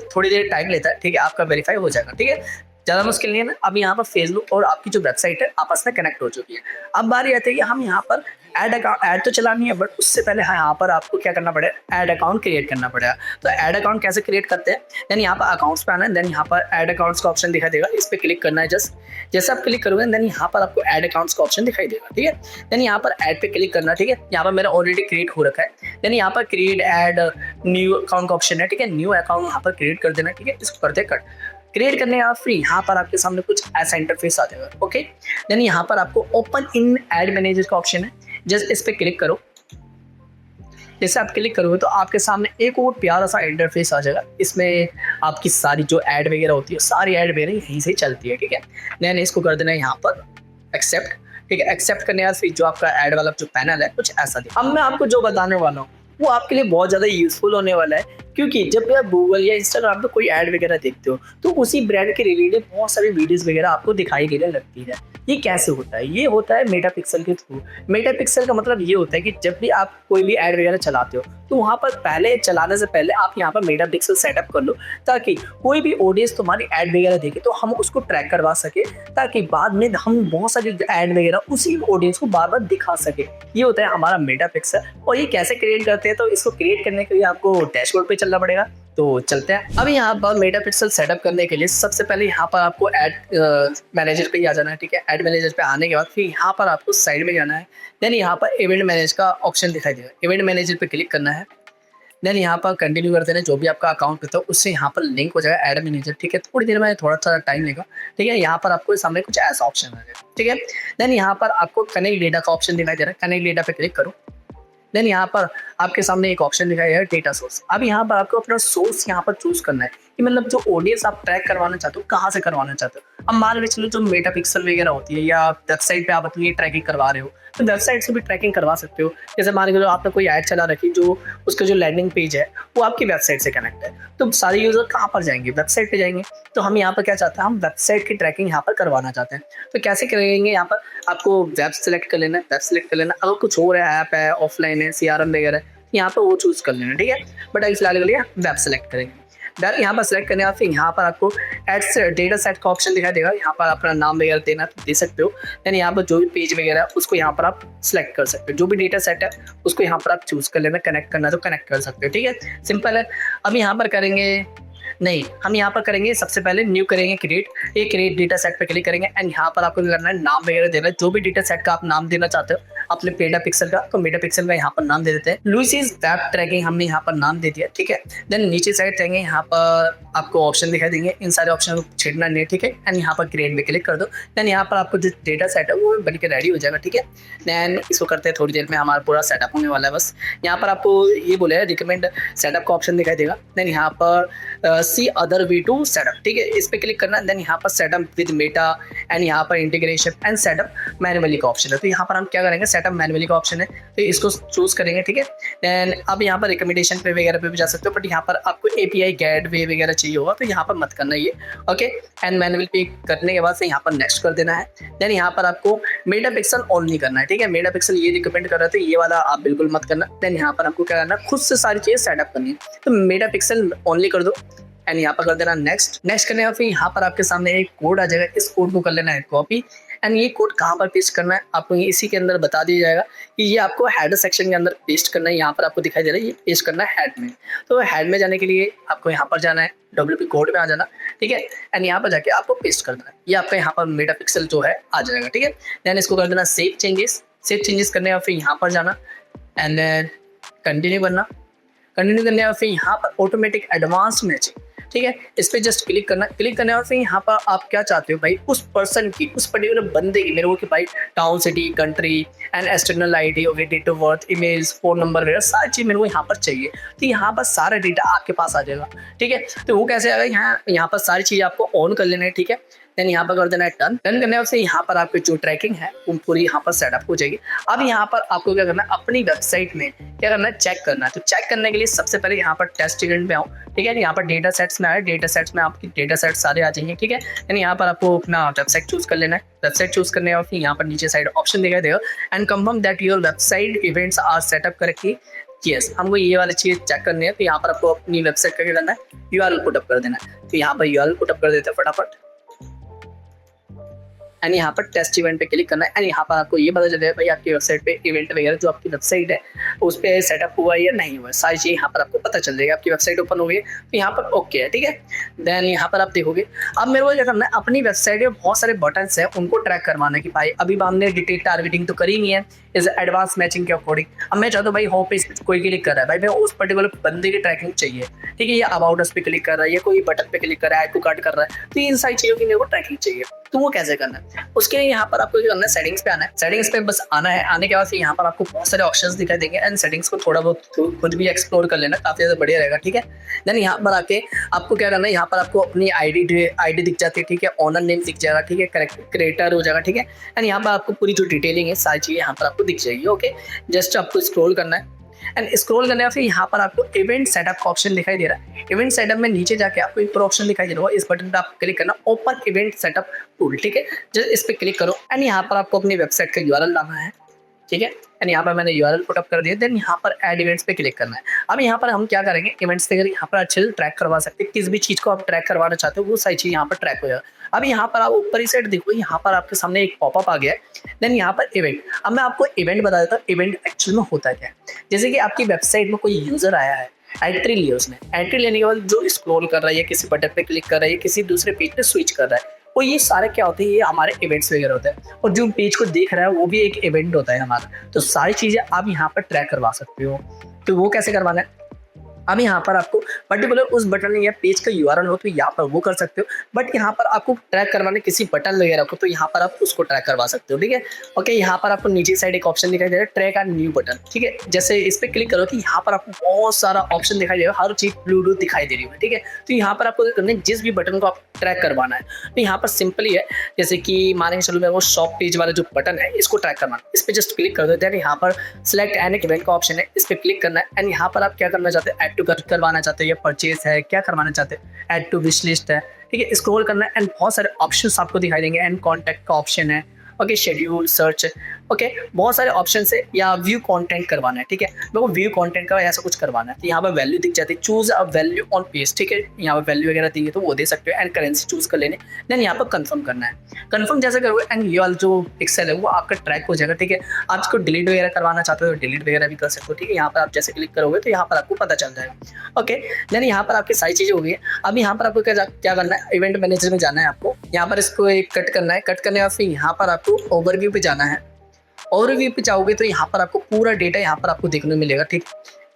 थोड़ी देर टाइम लेता है, ठीक है। आपका वेरीफाई हो जाएगा, ठीक है। ज़्यादा मुश्किल नहीं है ना। अब यहाँ पर फेसबुक और आपकी जो वेबसाइट है आपस में कनेक्ट हो चुकी है। अब बारी आती है कि हम यहाँ पर ऐड तो चलानी है, बट उससे पहले यहाँ पर आपको क्या करना पड़ेगा, ऐड अकाउंट क्रिएट करना पड़ेगा। तो ऐड अकाउंट कैसे क्रिएट करते हैं? देन यहाँ पर अकाउंट्स पे आना है। देन यहाँ पर ऐड अकाउंट्स का ऑप्शन दिखाई देगा, इस पर क्लिक करना है जस्ट। जैसे आप क्लिक करोगे देन यहाँ पर आपको ऐड अकाउंट्स का ऑप्शन दिखाई देगा, ठीक है। देन यहाँ पर ऐड पे क्लिक करना, ठीक है। यहाँ पर मेरा ऑलरेडी क्रिएट हो रखा है। देन यहाँ पर क्रिएट ऐड न्यू अकाउंट का ऑप्शन है, ठीक है। न्यू अकाउंट यहाँ पर क्रिएट कर देना, ठीक है। इसको करते कट। क्रिएट करने का फ्री यहाँ पर आपके सामने कुछ ऐसा इंटरफेस आ जाएगा, ओके। देन यहाँ पर आपको ओपन इन एड मैनेजर का ऑप्शन है, जस्ट इस पे क्लिक करो। जैसे आप क्लिक करोगे तो आपके सामने एक और प्यारा सा इंटरफेस आ जाएगा। इसमें आपकी सारी जो ऐड वगैरह होती है सारी ऐड वगैरह यहीं से चलती है, ठीक है। देन इसको कर देना है यहाँ पर एक्सेप्ट, ठीक है। एक्सेप्ट करने के बाद फिर जो आपका ऐड वाला जो पैनल है कुछ ऐसा दिखा। अब मैं आपको जो बताने वाला हूँ वो आपके लिए बहुत ज़्यादा यूजफुल होने वाला है, क्योंकि जब भी आप गूगल या इंस्टाग्राम पे कोई ऐड वगैरह देखते हो तो उसी ब्रांड के रिलेटेड बहुत सारी वीडियोस वगैरह आपको दिखाई देने लगती है। ये कैसे होता है? ये होता है मेटापिक्सल के थ्रू। मेटापिक्सल का मतलब ये होता है कि जब भी आप कोई भी ऐड वगैरह चलाते हो तो वहाँ पर पहले चलाने से पहले आप यहाँ पर मेटापिक्सल सेटअप कर लो, ताकि कोई भी ऑडियंस तुम्हारी ऐड वगैरह देखे तो हम उसको ट्रैक करवा सके, ताकि बाद में हम बहुत सारी ऐड वगैरह उसी ऑडियंस को बार बार दिखा सके। ये होता है हमारा मेटापिक्सल। और ये कैसे क्रिएट करते हैं, तो इसको क्रिएट करने के लिए आपको डैशबोर्ड पे चलना पड़ेगा। तो चलते हैं। अब यहाँ पर मेटापिक्सल सेटअप करने के लिए सबसे पहले यहाँ पर आपको ऐड मैनेजर पे ही आ जाना है, ठीक है। ऐड मैनेजर पे आने के बाद फिर यहाँ पर आपको साइड में जाना है। देन यहाँ पर इवेंट मैनेज का ऑप्शन दिखाई देगा, इवेंट मैनेजर पे क्लिक करना है। देन यहाँ पर कंटिन्यू कर देना, जो भी आपका अकाउंट होता है उससे यहाँ पर लिंक हो जाएगा ऐड मैनेजर, ठीक है। थोड़ी देर में थोड़ा सा टाइम लेगा, ठीक है। यहाँ पर आपको सामने कुछ ऐसा ऑप्शन आ जाएगा, ठीक है। देन यहाँ पर आपको कनेक्ट डेटा का ऑप्शन दिखाई दे रहा है, कनेक्ट डेटा पे क्लिक करो। देन यहाँ पर आपके सामने एक ऑप्शन दिखाई है डेटा सोर्स। अब यहाँ पर आपको अपना सोर्स यहाँ पर चूज करना है कि मतलब जो ऑडियंस आप ट्रैक करवाना चाहते हो कहाँ से करवाना चाहते हो। अब मान लो चलो जो मेटापिक्सल वगैरह होती है या वेबसाइट पे आप अपनी ट्रैकिंग करवा रहे हो तो वेबसाइट से भी ट्रैकिंग करवा सकते हो। जैसे मान लो आपने कोई ऐड चला रखी, जो उसका जो लैंडिंग पेज है वो आपकी वेबसाइट से कनेक्ट है, तो सारे यूजर कहाँ पर जाएंगे, वेबसाइट पे जाएंगे। तो हम यहाँ पर क्या चाहते हैं, हम वेबसाइट की ट्रैकिंग यहाँ पर करवाना चाहते हैं। तो कैसे करेंगे, यहाँ पर आपको वेब सेलेक्ट कर लेना है, वेब सेलेक्ट कर लेना। अगर कुछ और है, ऐप है, ऑफलाइन है, CRM वगैरह, यहाँ पर वो चूज कर लेना, ठीक है। बट अभी फिलहाल के लिए वेब सेलेक्ट करेंगे। देन यहाँ पर सेलेक्ट करने के बाद फिर यहाँ पर आपको एड्स डेटा सेट का ऑप्शन दिखाई देगा। यहाँ पर अपना नाम वगैरह देना तो दे सकते हो। देन यहाँ पर जो भी पेज वगैरह है उसको यहाँ पर आप सिलेक्ट कर सकते हो। जो भी डेटा सेट है उसको यहाँ पर आप चूज कर लेना, कनेक्ट करना तो कनेक्ट कर सकते हो, ठीक है। सिंपल है। अब यहाँ पर करेंगे नहीं, हम यहाँ पर करेंगे सबसे पहले न्यू करेंगे क्रिएट, ये क्रिएट डेटा सेट पे क्लिक करेंगे एंड यहाँ पर आपको क्या करना है, नाम वगैरह देना है, जो भी डेटा सेट का आप नाम देना चाहते हो अपने मेटा पिक्सल का, तो मेटा पिक्सल का यहाँ पर नाम दे देते हैं। लुइस वेब ट्रैकिंग हमने यहाँ पर नाम दे दिया, ठीक है। देन नीचे साइड जाएंगे, यहाँ पर आपको ऑप्शन दिखाई देंगे, इन सारे ऑप्शन को छेड़ना नहीं, ठीक है। एंड यहाँ पर क्रिएट में क्लिक कर दो। देन यहाँ पर आपको जो डेटा सेट है वो बन के रेडी हो जाएगा, ठीक है। देन इसको करते हैं, थोड़ी देर में हमारा पूरा सेटअप होने वाला है। बस यहाँ पर आपको ये बोले है रिकमेंड सेटअप का ऑप्शन दिखाई देगा। देन यहाँ पर सी अदर वे टू सेटअप, ठीक है, इस पर क्लिक करना। देन यहाँ पर सेटअप विद मेटा एंड यहाँ पर इंटीग्रेशन एंड सेटअप मैनुअली का ऑप्शन है। तो यहाँ पर हम क्या करेंगे, सेटअप मैनुअली का ऑप्शन है, तो इसको चूज करेंगे, ठीक है। देन अब यहाँ पर रिकमेंडेशन पे वगैरह पे भी जा सकते हो, बट यहाँ पर आपको API गेटवे वगैरह चाहिए होगा, तो यहाँ पर मत करना ये, ओके। एंड मैनुअल पे करने के बाद से यहाँ पर नेक्स्ट कर देना है। देन यहाँ पर आपको मेटा पिक्सल ऑन नहीं करना है, ठीक है। मेटा पिक्सल ये रिकमेंड कर रहे थे, ये वाला आप बिल्कुल मत करना। देन यहाँ पर आपको क्या करना है, खुद से सारी चीज़ें सेटअप करनी है, तो मेटा पिक्सल ऑनली कर दो एंड यहाँ पर कर देना नेक्स्ट। नेक्स्ट करने का फिर यहाँ पर आपके सामने एक कोड आ जाएगा, इस कोड को कर लेना है कॉपी एंड ये कोड कहाँ पर पेस्ट करना है आपको इसी के अंदर बता दिया जाएगा कि ये आपको हेडर सेक्शन के अंदर पेस्ट करना है। यहाँ पर आपको दिखाई दे रहा है ये पेस्ट करना है हेड में। तो हेड में जाने के लिए आपको यहाँ पर जाना है, WP कोड में आ जाना, ठीक है। एंड यहाँ पर जाके आपको पेस्ट करना है, ये आपका यहाँ पर मेटा पिक्सल जो है आ जाएगा, ठीक है। देन इसको कर देना सेव चेंजेस। सेव चेंजेस करने का फिर यहाँ पर जाना एंड देन कंटिन्यू करना। कंटिन्यू करने का फिर यहाँ पर ऑटोमेटिक एडवांस मैचिंग, ठीक है, इस पर जस्ट क्लिक करना। क्लिक करने और फिर यहाँ पर आप क्या चाहते हो भाई, उस पर्सन की, उस पर्टिकुलर बंदे की, मेरे को कि भाई town, city, country and external ID, okay, date of birth, emails, phone number वगैरह सारी चीज़ मेरे को यहाँ पर चाहिए। तो यहाँ पर सारा डेटा आपके पास आ जाएगा, ठीक है। तो वो कैसे आएगा, यहाँ पर सारी चीज़ आपको ऑन कर लेना है, ठीक है। देन यहाँ पर कर देना है डन। डन करने से यहाँ पर आपकी जो ट्रैकिंग है वो पूरी यहाँ पर सेटअप हो जाएगी। अब यहाँ पर आपको क्या करना है, अपनी वेबसाइट में क्या करना है, चेक करना है। तो चेक करने के लिए सबसे पहले यहाँ पर टेस्ट इवेंट में आओ, ठीक है। यहाँ पर डेटा सेट्स में आए, डेटा सेट्स में आपकी डेटा सेट सारे आ जाएंगे, ठीक है। यानी यहाँ पर आपको अपना वेबसाइट चूज कर लेना है। वेबसाइट चूज करने और फिर यहाँ पर नीचे साइड ऑप्शन दिखाई देगा and confirm that your website events are setup correctly. Yes, हमको ये वाली चीज़ चेक करनी है। तो यहाँ पर आपको अपनी वेबसाइट का क्या करना है, URL पुटअप कर देना है। तो यहाँ पर URL पुटअप कर देते हैं फटाफट एंड यहाँ पर टेस्ट इवेंट पे क्लिक करना है एंड यहाँ पर आपको ये पता चलेगा भाई आपकी वेबसाइट पे इवेंट वगैरह जो आपकी वेबसाइट है उस पर सेटअप हुआ है या नहीं हुआ है, सारी चीज़ यहाँ पर आपको पता चल जाएगी। आपकी वेबसाइट ओपन हो गई तो यहाँ पर ओके है, ठीक है। देन यहाँ पर आप देखोगे, अब मेरे को क्या करना है, अपनी वेबसाइट में बहुत सारे बटन्स हैं उनको ट्रैक करवाना कि भाई अभी हमने डिटेल टारगेटिंग तो करी नहीं है इस एडवांस मैचिंग के अकॉर्डिंग। अब मैं चाहता हूँ भाई होम पे कोई क्लिक कर रहा है, भाई मैं उस पर्टिकुलर बंदे की ट्रैकिंग चाहिए, ठीक है। ये अबाउट अस पे क्लिक कर रहा है, ये कोई बटन पे क्लिक कर रहा है, ऐड टू कार्ट कर रहा है, तो इन सारी चीज़ों की मेरे को ट्रैकिंग चाहिए। तो वो कैसे करना है, उसके लिए यहाँ पर आपको क्या करना है, सेटिंग्स पे आना है। सेटिंग्स पे बस आना है, आने के बाद फिर यहाँ पर आपको बहुत सारे ऑप्शंस दिखाई देंगे एंड सेटिंग्स को थोड़ा बहुत खुद भी एक्सप्लोर कर लेना, काफ़ी ज़्यादा बढ़िया रहेगा, ठीक है। देन यहाँ पर आके आपको क्या करना है, यहाँ पर आपको अपनी आईडी दिख जाती है, ठीक है। ऑनर नेम दिख जाएगा, ठीक है, करेक्ट क्रिएटर हो जाएगा, ठीक है। एंड यहाँ पर आपको पूरी जो डिटेलिंग है सारी चीज़ें यहाँ पर आपको दिख जाएगी, ओके। जस्ट आपको स्क्रॉल करना है एंड स्क्रॉल करने का फिर यहाँ पर आपको इवेंट सेटअप का ऑप्शन दिखाई दे रहा है। इवेंट सेटअप में नीचे जाके आपको एक ऑप्शन दिखाई दे रहा है, इस बटन पे आप क्लिक करना, ओपन इवेंट सेटअप टूल, ठीक है। जस्ट इस पर क्लिक करो एंड यहाँ पर आपको अपनी वेबसाइट का URL डालना है, ठीक है। एंड यहाँ पर मैंने URL पुटअप कर दिया। देन यहाँ पर ऐड इवेंट्स पे क्लिक करना है। अब यहाँ पर हम क्या करेंगे, इवेंट्स वगैरह यहाँ पर अच्छे से ट्रैक करवा सकते हैं, किस भी चीज़ को आप ट्रैक करवाना चाहते हो वो सारी चीज़ यहाँ पर ट्रैक हो जाएगा। अब यहाँ पर आप ऊपर ही साइड देखो, यहाँ पर आपके सामने एक पॉपअप आ गया है। देन यहाँ पर इवेंट, अब मैं आपको इवेंट बता देता हूँ इवेंट एक्चुअल में होता क्या है। जैसे कि आपकी वेबसाइट में कोई यूज़र आया है, एंट्री ली उसने, एंट्री लेने के बाद जो स्क्रॉल कर रहा है, किसी बटन पे क्लिक कर रहा है, किसी दूसरे पेज पे स्विच कर रहा है, वो ये सारे क्या होते हैं, ये हमारे इवेंट्स वगैरह होते हैं। और जो पेज को देख रहा है वो भी एक इवेंट होता है हमारा। तो सारी चीज़ें आप यहाँ पर ट्रैक करवा सकते हो। तो वो कैसे करवाना है, अब यहाँ पर आपको पर्टिकुलर उस बटन या पेज का URL हो तो यहाँ पर वो कर सकते हो, बट यहाँ पर आपको ट्रैक करवाने किसी बटन वगैरह को तो यहाँ पर आप उसको ट्रैक करवा सकते हो, ठीक है। ओके, यहाँ पर आपको नीचे साइड एक ऑप्शन दिखाई दे रहा है, ट्रैक एंड न्यू बटन, ठीक है। जैसे इस पर क्लिक करो कि यहाँ पर आपको बहुत सारा ऑप्शन दिखाई देगा, हर चीज़ ब्लू दिखाई दे रही है, ठीक है। तो यहाँ पर आपको करना है, जिस भी बटन को आप ट्रैक करवाना है तो यहाँ पर सिंपली है, जैसे कि मान के चलो मैं वो शॉप पेज वाला जो बटन है इसको ट्रैक करना है, इस पर जस्ट क्लिक कर दो। देन यहाँ पर सिलेक्ट एन इवेंट का ऑप्शन है, इस पर क्लिक करना है एंड यहाँ पर आप क्या करना चाहते हैं, ऐड टू कार्ट करवाना चाहते हैं या परचेज है, क्या करवाना चाहते हैं, ऐड टू विश लिस्ट है, ठीक है। स्क्रॉल करना है एंड बहुत सारे ऑप्शंस आपको दिखाई देंगे एंड कॉन्टैक्ट का ऑप्शन है, ओके, शेड्यूल, सर्च, ओके, बहुत सारे ऑप्शन है, या व्यू कंटेंट करवाना है, ठीक है, मेरे को व्यू कंटेंट का ऐसा कुछ करवाना है, तो यहाँ पर वैल्यू दिख जाती है, choose a value on page, ठीक है, यहाँ पर वैल्यू वगैरह दी है तो वो दे सकते हो, एंड करेंसी चूज कर लेने, देन यहाँ पर कंफर्म करना है। कंफर्म जैसे करोगे एंड ये वाला जो पिक्सल है वो आपका ट्रैक हो जाएगा, ठीक है। आप इसको डिलीट वगैरह करवाना चाहते हो तो डिलीट वगैरह भी कर सकते हो, ठीक है। यहाँ पर आप जैसे क्लिक करोगे तो यहाँ पर आपको पता चल जाएगा, ओके। देन यहाँ पर आपकी सारी चीज़ें हो गई है। अब यहाँ पर आपको क्या करना है, इवेंट मैनेजर में जाना है आपको, यहाँ पर इसको एक कट करना है, कट करने के बाद फिर यहाँ पर आपको ओवरव्यू पे जाना है। ओवरव्यू पे जाओगे तो यहाँ पर आपको पूरा डेटा यहाँ पर आपको देखने को मिलेगा, ठीक।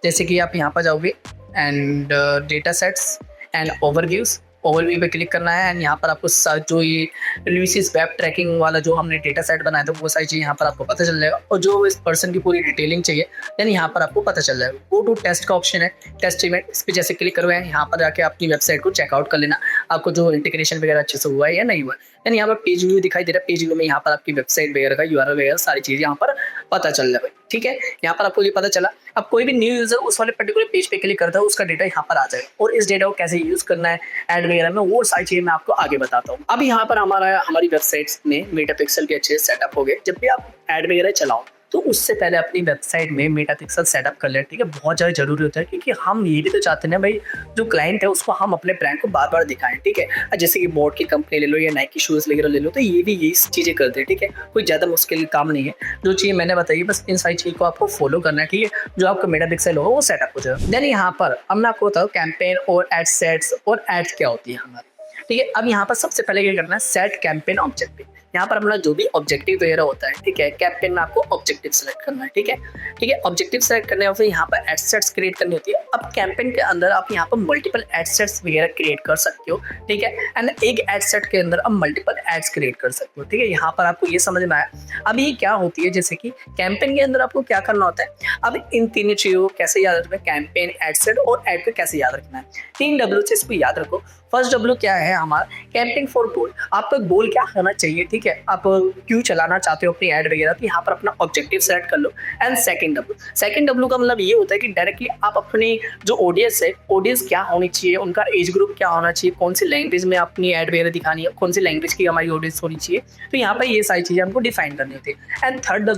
जैसे कि आप यहाँ पर जाओगे and data sets and overviews, overview पे क्लिक करना है एंड यहाँ पर आपको जो ये ल्यूसिस वेब ट्रैकिंग वाला जो हमने डेटा सेट बनाया था वो सारी चीज़ यहाँ पर आपको पता चल जाएगा, और जो इस पर्सन की पूरी डिटेलिंग चाहिए देन यहाँ पर आपको पता चल जाएगा। गो टू टेस्ट का ऑप्शन है, टेस्ट इवेंट, इस पर जैसे क्लिक करोगे यहाँ पर जाके अपनी वेबसाइट को चेकआउट कर लेना, आपको जो इंटीग्रेशन वगैरह अच्छे से हुआ है या नहीं हुआ है। देन यहाँ पर पेज व्यू दिखाई दे रहा है, पेज व्यू में यहाँ पर आपकी वेबसाइट वगैरह का URL वगैरह सारी चीज़ यहाँ पर पता चल जाएगा, ठीक है। यहाँ पर आपको ये पता चला। अब कोई भी न्यू यूजर उस वाले पर्टिकुलर पेज पे क्लिक करता है उसका डेटा यहाँ पर आ जाएगा, और इस डेटा को कैसे यूज करना है ऐड वगैरह में वो सारी चीजें मैं आपको आगे बताता हूँ। अब यहाँ पर हमारी वेबसाइट्स में मेटापिक्सल के अच्छे सेटअप हो गए। जब भी आप ऐड वगैरह चलाओ तो उससे पहले अपनी वेबसाइट में मेटापिक्सल सेटअप कर लें, ठीक है। बहुत ज़्यादा जरूरी होता है क्योंकि हम ये भी तो चाहते हैं भाई जो क्लाइंट है उसको हम अपने ब्रांड को बार बार दिखाएं, ठीक है। जैसे कि बोट की कंपनी ले लो या नाइकी शूज़ वगैरह ले लो, तो ये भी यही चीज़ें करते हैं, ठीक है। कोई ज़्यादा मुश्किल काम नहीं है, जो चीज़ मैंने बताई बस इन सारी चीज़ को आपको फॉलो करना है, ठीक है। जो आपका मेटापिक्सल होगा वो सेटअप हो जाएगा। देन यहाँ पर अब मैं आपको बताऊँ कैंपेन और एड सेट्स और एड्स क्या होती है हमारी, ठीक है। अब यहाँ पर सबसे पहले क्या करना है, सेट कैंपेन ऑब्जेक्टिव। यहाँ पर अपना जो भी ऑब्जेक्टिव वगैरह होता है, ठीक है, कैंपेन में आपको ऑब्जेक्टिव सेलेक्ट करना है, ठीक है, ठीक है। ऑब्जेक्टिव सेलेक्ट करने और फिर यहाँ पर एड सेट्स क्रिएट करनी होती है। अब कैंपेन के अंदर आप यहाँ पर मल्टीपल एड सेट्स वगैरह क्रिएट कर सकते हो, ठीक है, एंड एक एड सेट के अंदर आप मल्टीपल एड्स क्रिएट कर सकते हो, ठीक है। यहाँ पर आपको ये समझ में आया। अब ये क्या होती है, जैसे कि कैंपेन के अंदर आपको क्या करना होता है। अब इन तीनों चीज़ों को कैसे याद रखना है, कैंपेन, एड सेट और एड को कैसे याद रखना है। 3 W से इसको याद रखो। फर्स्ट W क्या है हमारा, कैंपेन फॉर गोल। आपका गोल क्या होना चाहिए, ठीक है, आप क्यों चलाना चाहते हो अपनी ऐड वगैरह, तो यहाँ पर अपना ऑब्जेक्टिव सेलेक्ट कर लो। एंड सेकंड W का मतलब ये होता है कि डायरेक्टली आप अपने जो ऑडियंस है, ऑडियंस क्या होनी चाहिए, उनका एज ग्रुप क्या होना चाहिए, कौन सी लैंग्वेज में अपनी ऐड वगैरह दिखानी है, कौन सी लैंग्वेज की हमारी ऑडियंस होनी चाहिए, तो यहाँ पर ये सारी चीज़ें हमको डिफाइन करनी होती है। एंड थर्ड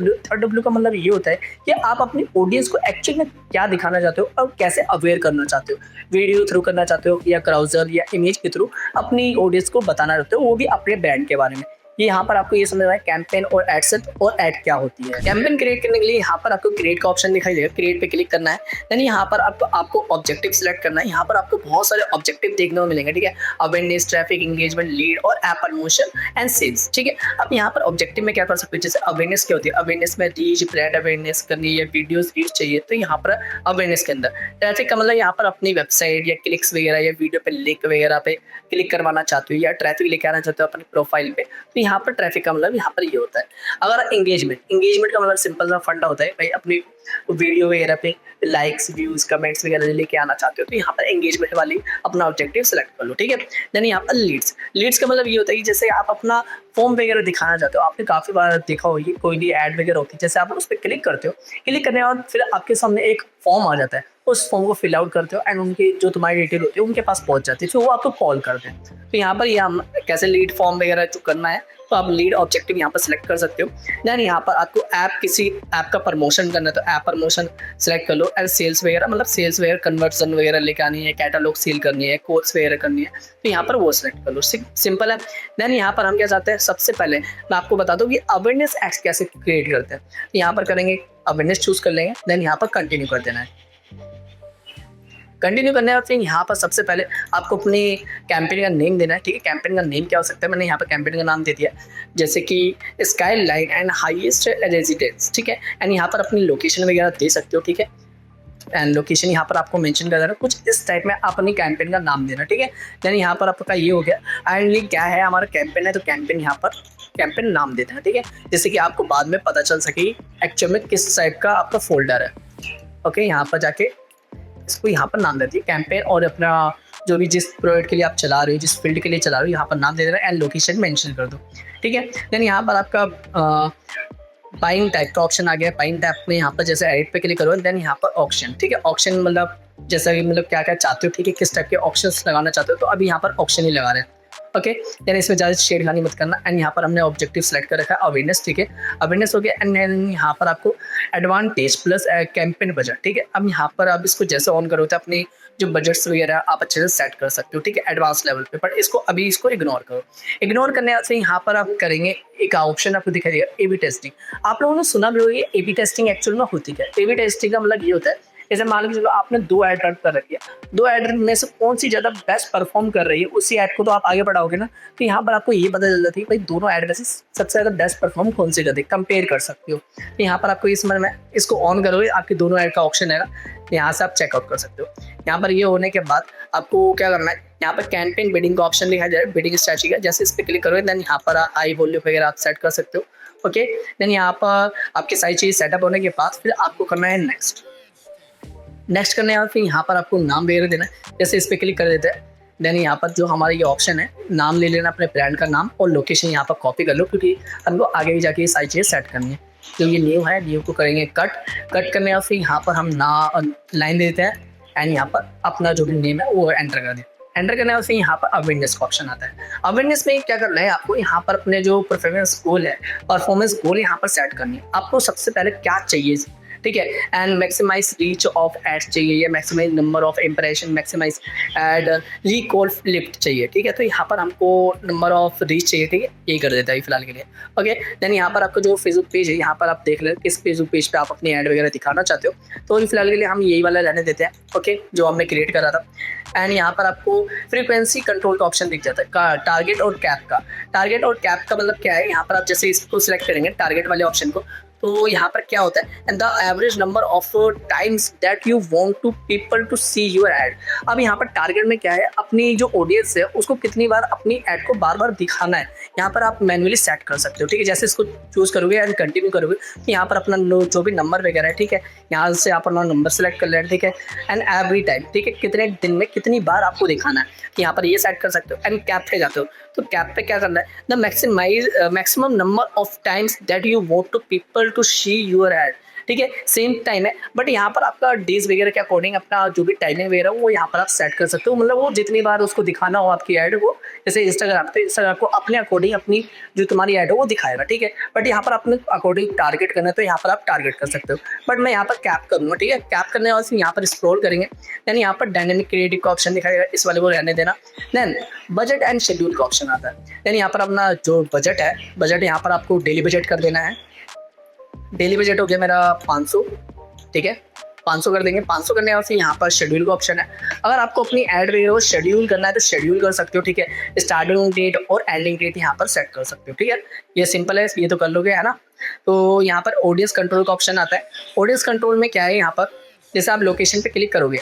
W का मतलब ये होता है कि आप अपनी ऑडियंस को एक्चुअली में क्या दिखाना चाहते हो और कैसे अवेयर करना चाहते हो, वीडियो थ्रू करना चाहते हो या क्राउजर या इमेज के थ्रू अपनी ऑडियंस को बताना चाहते हो, वो भी अपने ब्रांड के बारे में। ये यहाँ पर आपको ये समझना है कैंपेन और एड सेट और एड क्या होती है। कैंपेन क्रिएट करने के लिए यहाँ पर आपको क्रिएट का ऑप्शन दिखाई देगा, क्रिएट पे क्लिक करना है। देन यहाँ पर आपको ऑब्जेक्टिव सिलेक्ट करना है। यहाँ पर आपको बहुत सारे ऑब्जेक्टिव देखने को मिलेंगे, ठीक है, अवेयरनेस, ट्रैफिक, एंगेजमेंट, लीड और ऐप प्रमोशन एंड सेल्स, ठीक है। अब यहाँ पर ऑब्जेक्टिव में क्या कर सकते हो, जैसे अवेयरनेस क्या होती है, अवेयरनेस में रीच, ब्रांड अवेयरनेस करनी है, वीडियोस रीच चाहिए, तो यहाँ पर अवेयरनेस के अंदर ट्रैफिक का मतलब यहाँ पर अपनी वेबसाइट या क्लिक्स वगैरह या वीडियो पे लिंक वगैरह पे क्लिक करवाना चाहते हो या ट्रैफिक लेके आना चाहते हो अपनी प्रोफाइल पे, तो यहाँ पर ट्रैफिक का मतलब यहाँ पर ये होता है। अगर एंगेजमेंट का मतलब सिंपल सा फंडा होता है भाई, अपनी वीडियो वगैरह पे लाइक्स, व्यूज, कमेंट्स वगैरह लेके आना चाहते हो तो यहाँ पर एंगेजमेंट वाली अपना ऑब्जेक्टिव सेलेक्ट कर लो, ठीक है। देन यहाँ पर लीड्स का मतलब ये होता है कि जैसे आप अपना फॉर्म वगैरह दिखाना चाहते हो। आपने काफ़ी बार देखा होगी कोई भी ऐड वगैरह होती है, जैसे आप उस पर क्लिक करते हो, क्लिक करने के बाद फिर आपके सामने एक फॉर्म आ जाता है, उस फॉर्म को फिल आउट करते हो एंड उनकी जो तुम्हारी डिटेल होती है उनके पास पहुंच जाती है, फिर वो आपको कॉल करते हैं। तो यहाँ पर ये हम कैसे लीड फॉर्म वगैरह जो करना है तो आप लीड ऑब्जेक्टिव यहाँ पर सिलेक्ट कर सकते हो। देन यहाँ पर आपको किसी ऐप का प्रमोशन करना है तो ऐप प्रमोशन सेलेक्ट कर लो। एंड सेल्स वगैरह मतलब सेल्स वगैरह कन्वर्जन वगैरह लेके आनी है, कैटलॉग सेल करनी है, कोर्स वगैरह करनी है, तो यहाँ पर वो सिलेक्ट कर लो, सिंपल है। देन यहाँ पर हम क्या चाहते हैं, सबसे पहले मैं आपको बता दूँ कि अवेयरनेस एड्स कैसे क्रिएट करते हैं। यहाँ पर करेंगे अवेयरनेस चूज कर लेंगे, देन यहाँ पर कंटिन्यू कर देना है। कंटिन्यू करने के बाद फिर यहाँ पर सबसे पहले आपको अपनी कैंपेन का नेम देना है, ठीक है। कैंपेन का नेम क्या हो सकता है, मैंने यहाँ पर कैंपेन का नाम दे दिया जैसे कि sky line and highest residence, ठीक है। एंड यहाँ पर अपनी लोकेशन वगैरह दे सकते हो, ठीक है। एंड लोकेशन यहाँ पर आपको मेंशन कर देना, कुछ इस टाइप में आप अपनी कैंपेन का नाम देना, ठीक है। देन यहाँ पर आपका ये हो गया। एंड ये क्या है, हमारा कैंपेन है तो कैंपेन यहाँ पर कैंपेन नाम देते हैं, ठीक है, जैसे कि आपको बाद में पता चल सके एक्चुअल में किस टाइप का आपका फोल्डर है। ओके, यहाँ पर जाके इसको यहाँ पर नाम देती है कैंपेन और अपना जो भी जिस प्रोडक्ट के लिए आप चला रहे हो, जिस फील्ड के लिए चला रहे हो, यहाँ पर नाम दे देना एंड लोकेशन मेंशन कर दो, ठीक है। देन यहाँ पर आपका बाइंग टाइप का ऑप्शन आ गया। बाइंग टाइप में यहाँ पर जैसे एडिट पे क्लिक करो, देन यहाँ पर ऑप्शन, ठीक है। ऑप्शन मतलब जैसा कि मतलब क्या क्या चाहते हो, ठीक है, किस टाइप के ऑप्शंस लगाना चाहते हो, तो अभी यहाँ पर ऑप्शन ही लगा रहे हैं। ओके, देन इसमें ज़्यादा छेड़खानी मत करना। एंड यहाँ पर हमने ऑब्जेक्टिव सेलेक्ट कर रखा है अवेयरनेस, ठीक है, अवेयरनेस हो गया। एंड देन यहाँ पर आपको एडवांटेज प्लस कैंपेन बजट, ठीक है। अब यहाँ पर आप इसको जैसे ऑन करोगे अपनी जो बजट्स वगैरह आप अच्छे से सेट कर सकते हो, ठीक है, एडवांस लेवल पे। बट इसको अभी इसको इग्नोर करो। इग्नोर करने से यहाँ पर आप करेंगे एक ऑप्शन आपको दिखाई देगा ए बी टेस्टिंग। आप लोगों ने सुना भी होगा ए बी टेस्टिंग एक्चुअल में होती क्या है। ए बी टेस्टिंग का मतलब ये होता है, जैसे मान लीजिए चलो आपने 2 ऐड रन कर रखी है, 2 ऐड में से कौन सी ज़्यादा बेस्ट परफॉर्म कर रही है उसी ऐड को तो आप आगे बढ़ाओगे ना। तो यहाँ पर आपको ये पता चल जाती है भाई दोनों ऐड में से सबसे ज़्यादा बेस्ट परफॉर्म कौन सी करती है, कंपेयर कर सकते हो। तो यहाँ पर आपको इस में इसको ऑन करोगे, आपकी दोनों ऐड का ऑप्शन है ना, यहाँ से आप चेकआउट कर सकते हो। यहाँ पर ये होने के बाद आपको क्या करना है, यहाँ पर कैंपेन बिडिंग का ऑप्शन दिखाई दे रहा है, बिडिंग स्ट्रैटेजी का। जैसे इस पर क्लिक करोगे देन यहाँ पर आई वॉल्यूम वगैरह आप सेट कर सकते हो। ओके, देन यहाँ पर आपकी सारी चीज़ सेटअप होने के बाद फिर आपको करना है नेक्स्ट करने के बाद फिर यहाँ पर आपको नाम वगैरह देना है। जैसे इस पर क्लिक कर देते हैं, देन यहाँ पर जो हमारा ये ऑप्शन है नाम ले लेना अपने ब्रांड का नाम, और लोकेशन यहाँ पर कॉपी कर लो क्योंकि हमको आगे भी जाके ये सारी चीज़ें सेट करनी है। तो ये न्यू है, न्यू को करेंगे कट करने के बाद फिर यहाँ पर हम लाइन देते हैं। एंड यहाँ पर अपना जो भी नेम है वो एंटर कर दें। एंटर करने से यहाँ पर अवेयरनेस का ऑप्शन आता है। अवेयरनेस में क्या करना है आपको, यहाँ पर अपने जो परफॉर्मेंस गोल यहाँ पर सेट करनी है। आपको सबसे पहले क्या चाहिए, ठीक है, and maximise reach of ads चाहिए, या maximise number of impression, maximise ad recall lift चाहिए, ठीक है। तो यहाँ पर हमको नंबर ऑफ रीच चाहिए, ठीक है, यही कर देता है फिलहाल के लिए। ओके, देन यहाँ पर आपका जो फेसबुक पेज है यहाँ पर आप देख लें किस फेसबुक पेज पे आप अपनी ऐड वगैरह दिखाना चाहते हो। तो फिलहाल के लिए हम यही वाला रहने देते हैं, ओके, जो हमने क्रिएट करा था। एंड यहाँ पर आपको फ्रीक्वेंसी कंट्रोल का ऑप्शन दिख जाता है, टारगेट और कैप का। टारगेट और कैप का मतलब क्या है, यहाँ पर आप जैसे इसको सिलेक्ट करेंगे टारगेट वाले ऑप्शन को, तो यहाँ पर क्या होता है, and the average number of times that you want to people to see your ad. अब यहाँ पर टारगेट में क्या है, अपनी जो ऑडियंस है उसको कितनी बार अपनी ऐड को बार बार दिखाना है, यहाँ पर आप मैन्युअली सेट कर सकते हो, ठीक है। जैसे इसको चूज करोगे एंड कंटिन्यू करोगे तो यहाँ पर अपना जो भी नंबर वगैरह है, ठीक है, यहाँ से आप अपना नंबर सेलेक्ट कर लेना, ठीक है, एंड एवरी टाइम, ठीक है, कितने दिन में कितनी बार आपको दिखाना है, यहाँ पर ये सेट कर सकते हो। एंड कैप पे जाते हो तो कैप पे क्या करना है, the maximum number of times that you want to people to see your ad, ठीक है, सेम टाइम है। बट यहाँ पर आपका डेज वगैरह के अकॉर्डिंग अपना जो भी टाइमिंग वगैरह वो यहाँ पर आप सेट कर सकते हो, मतलब वो जितनी बार उसको दिखाना हो आपकी ऐड वो, जैसे इंस्टाग्राम पे इंस्टाग्राम को अपने अकॉर्डिंग अपनी जो तुम्हारी ऐड हो वो दिखाएगा, ठीक है। बट यहाँ पर अपने अकॉर्डिंग टारगेट करना है तो यहाँ पर आप टारगेट कर सकते हो। बट मैं यहाँ पर कैप करूँगा, ठीक है, कैप करने के बाद फिर यहाँ पर स्क्रॉल करेंगे, देन यहाँ पर डायनेमिक क्रिएटिव का ऑप्शन दिखाएगा, इस वाले को रहने देना। देन बजट एंड शेड्यूल का ऑप्शन आता है, देन यहाँ पर अपना जो बजट है, बजट यहाँ पर आपको डेली बजट कर देना है। डेली बजट हो गया मेरा 500, ठीक है, 500 कर देंगे। 500 करने से यहाँ पर शेड्यूल का ऑप्शन है। अगर आपको अपनी ऐड वगैरह को शेड्यूल करना है तो शेड्यूल कर सकते हो, ठीक है, स्टार्टिंग डेट और एंडिंग डेट यहाँ पर सेट कर सकते हो, ठीक है। ये सिंपल है, ये तो कर लोगे, है ना। तो यहाँ पर ऑडियंस कंट्रोल का ऑप्शन आता है। ऑडियंस कंट्रोल में क्या है, यहाँ पर जैसे आप लोकेशन पे क्लिक करोगे,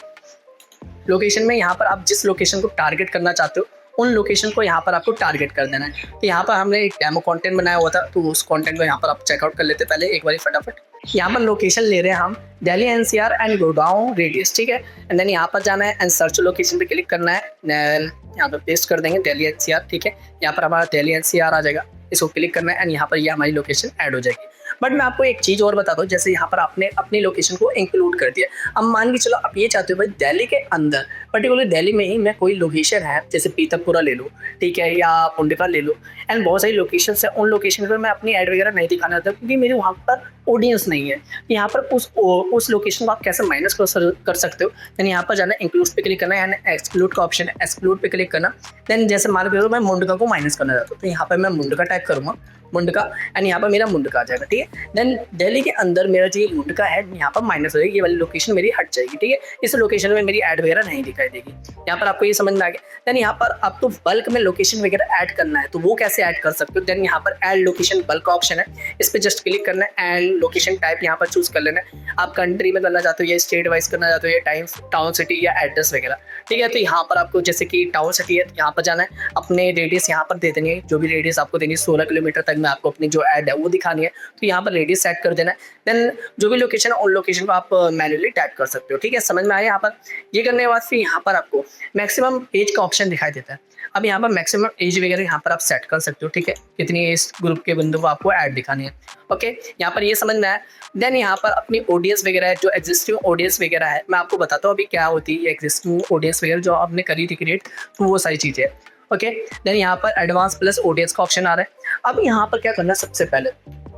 लोकेशन में यहाँ पर आप जिस लोकेशन को टारगेट करना चाहते हो उन लोकेशन को यहाँ पर आपको टारगेट कर देना है। तो यहाँ पर हमने एक डेमो कंटेंट बनाया हुआ था, तो उस कंटेंट को यहाँ पर आप चेकआउट कर लेते पहले एक बार फटाफट। यहाँ पर लोकेशन ले रहे हैं हम Delhi NCR and Gurgaon radius, ठीक है। एंड देन यहाँ पर जाना है एंड सर्च लोकेशन पे क्लिक करना है, यहाँ पर पेस्ट कर देंगे दिल्ली एनसीआर, ठीक है। यहाँ पर हमारा दिल्ली एनसीआर आ जाएगा, इसको क्लिक करना है एंड यहाँ पर ये हमारी लोकेशन ऐड हो जाएगी। बट मैं आपको एक चीज़ और बताता हूँ, जैसे यहाँ पर आपने अपनी लोकेशन को इंक्लूड कर दिया। अब मान के चलो आप ये चाहते हो भाई दिल्ली के अंदर पर्टिकुलर दिल्ली में ही मैं कोई लोकेशन है, जैसे पीतमपुरा ले लो, ठीक है, या पुंडिका ले लो, एंड बहुत सारी लोकेशन है, उन लोकेशन पर मैं अपनी ऐड वगैरह नहीं दिखाना चाहता क्योंकि मेरे वहाँ पर ऑडियंस नहीं है। यहाँ पर उस लोकेशन को आप कैसे माइनस कर सकते हो, यानी यहाँ पर जाना इंक्लूड पे क्लिक करना है, यानी एक्सक्लूड का ऑप्शन है, एक्सक्लूड पे क्लिक करना। देन जैसे मान के मैं मुंडका को माइनस करना चाहता हूँ तो यहाँ पर मैं मुंडका टाइप करूँगा, मुंडका, एंड यहाँ पर मेरा मुंडका आ जाएगा, ठीक है। देन दिल्ली के अंदर मेरा जो मुंडका है यहाँ पर माइनस हो जाएगी, ये वाली लोकेशन मेरी हट जाएगी, ठीक है। इस लोकेशन में मेरी ऐड वगैरह नहीं दिखाई देगी। यहाँ पर आपको ये समझ में आ गया। देन यहाँ पर आपको बल्क में लोकेशन वगैरह ऐड करना है तो वो कैसे ऐड कर सकते हो। देन यहाँ पर ऐड लोकेशन बल्क का ऑप्शन है, इस पर जस्ट क्लिक करना है एंड लोकेशन टाइप यहाँ पर चूज कर लेना है। आप कंट्री में करना चाहते हो या स्टेट वाइज करना चाहते हो या टाइम, टाउन, सिटी या एड्रेस वगैरह, ठीक है। तो यहाँ पर आपको जैसे कि टाउन सिटी है यहाँ पर जाना है, अपने रेडियस यहाँ पर दे देनी है, जो भी रेडियस आपको देनी है 16 किलोमीटर तक में आपको अपनी जो ऐड है वो दिखानी है, तो यहाँ पर रेडियस सेट कर देना है। देन जो भी लोकेशन है उन लोकेशन को आप मैन्युअली टाइप कर सकते हो, ठीक है, समझ में आया। यहाँ पर ये करने के बाद फिर यहाँ पर आपको मैक्सिमम एज का ऑप्शन दिखाई देता है। अब यहाँ पर मैक्सिमम एज वगैरह यहाँ पर आप सेट कर सकते हो, ठीक है, कितनी एज ग्रुप के बंदों को आपको ऐड दिखानी है, ओके। यहाँ पर ये समझ में आया। देन यहाँ पर अपनी ऑडियंस वगैरह है, जो एग्जिस्टिंग ऑडियंस वगैरह है, मैं आपको बताता हूँ अभी क्या होती है एग्जिस्टिंग ऑडियंस वगैरह जो आपने करी थी क्रिएट, तो वो सारी चीज़ें, ओके, देन यहाँ पर एडवांस प्लस ऑडियंस का ऑप्शन आ रहा है। अब यहाँ पर क्या करना है, सबसे पहले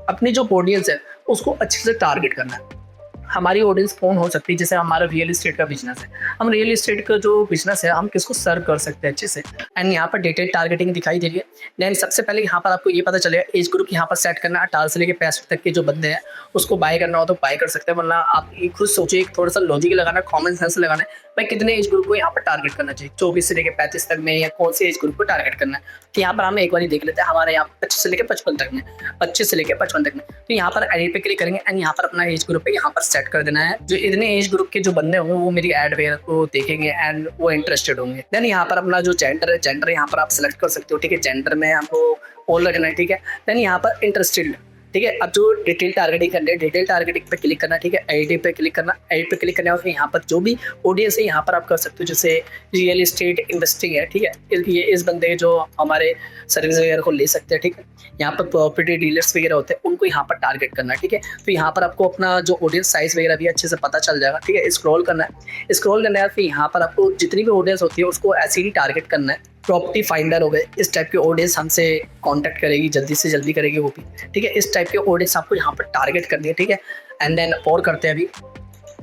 अपनी जो ऑडियंस है उसको अच्छे से टारगेट करना है। हमारी ऑडियंस कौन हो सकती है, जैसे हमारा रियल एस्टेट का बिजनेस है, हम रियल एस्टेट का जो बिजनेस है हम किसको सर्व कर सकते हैं अच्छे से। एंड यहाँ पर डिटेल टारगेटिंग दिखाई दे रही है। देन सबसे पहले यहाँ पर आपको ये पता चलेगा एज ग्रुप यहाँ पर सेट करना है। 18 से लेकर 65 तक के जो बंदे हैं उसको बाय करना हो तो बाय कर सकते हैं, वरना आप ये खुद सोचिए, एक थोड़ा सा लॉजिक लगाना, कॉमन सेंस लगाना है भाई कितने एज ग्रुप को यहाँ पर टारगेट करना चाहिए, 24 से लेकर 35 तक में, या कौन से एज ग्रुप को टारगेट करना है। तो यहाँ पर हम एक बार देख लेते हैं हमारे यहाँ 25 से लेकर 55 तक में, 25 से लेकर 55 तक में। तो यहाँ पर एडिट पे क्लिक करेंगे एंड यहाँ पर अपना एज ग्रुप यहाँ पर सेट कर देना है। जो इतने एज ग्रुप के जो बंदे होंगे वो मेरी एड वगैरह को देखेंगे एंड वो इंटरेस्टेड होंगे। देन यहाँ पर अपना जो जेंडर है, जेंडर यहाँ पर आप सेलेक्ट कर सकते हो, ठीक है। जेंडर में आपको ऑल रखना है, ठीक है। देन यहाँ पर इंटरेस्टेड, ठीक है। अब जो डिटेल टारगेटिंग करनी है, डिटेल टारगेटिंग पे क्लिक करना, ठीक है। एडिट पे क्लिक करना, एडिट पे क्लिक करने और यहाँ पर जो भी ऑडियंस है यहाँ पर आप कर सकते हो, जैसे रियल एस्टेट इन्वेस्टिंग है, ठीक है। ये इस बंदे जो हमारे सर्विस वगैरह को ले सकते हैं, ठीक है। यहाँ पर प्रॉपर्टी डीलर्स वगैरह होते हैं, उनको यहाँ पर टारगेट करना है, ठीक है। तो यहाँ पर आपको अपना जो ऑडियंस साइज वगैरह भी अच्छे से पता चल जाएगा, ठीक है। स्क्रॉल करना है, स्क्रॉल करने के बाद फिर यहाँ पर आपको जितनी भी ऑडियंस होती है उसको ऐसे ही टारगेट करना है। प्रॉपर्टी फाइंडर हो गए, इस टाइप की ऑडियंस हमसे कांटेक्ट करेगी, जल्दी से जल्दी करेगी वो भी, ठीक है। इस टाइप की ऑडियंस आपको यहाँ पर टारगेट करनी है, ठीक है। एंड देन और करते हैं अभी,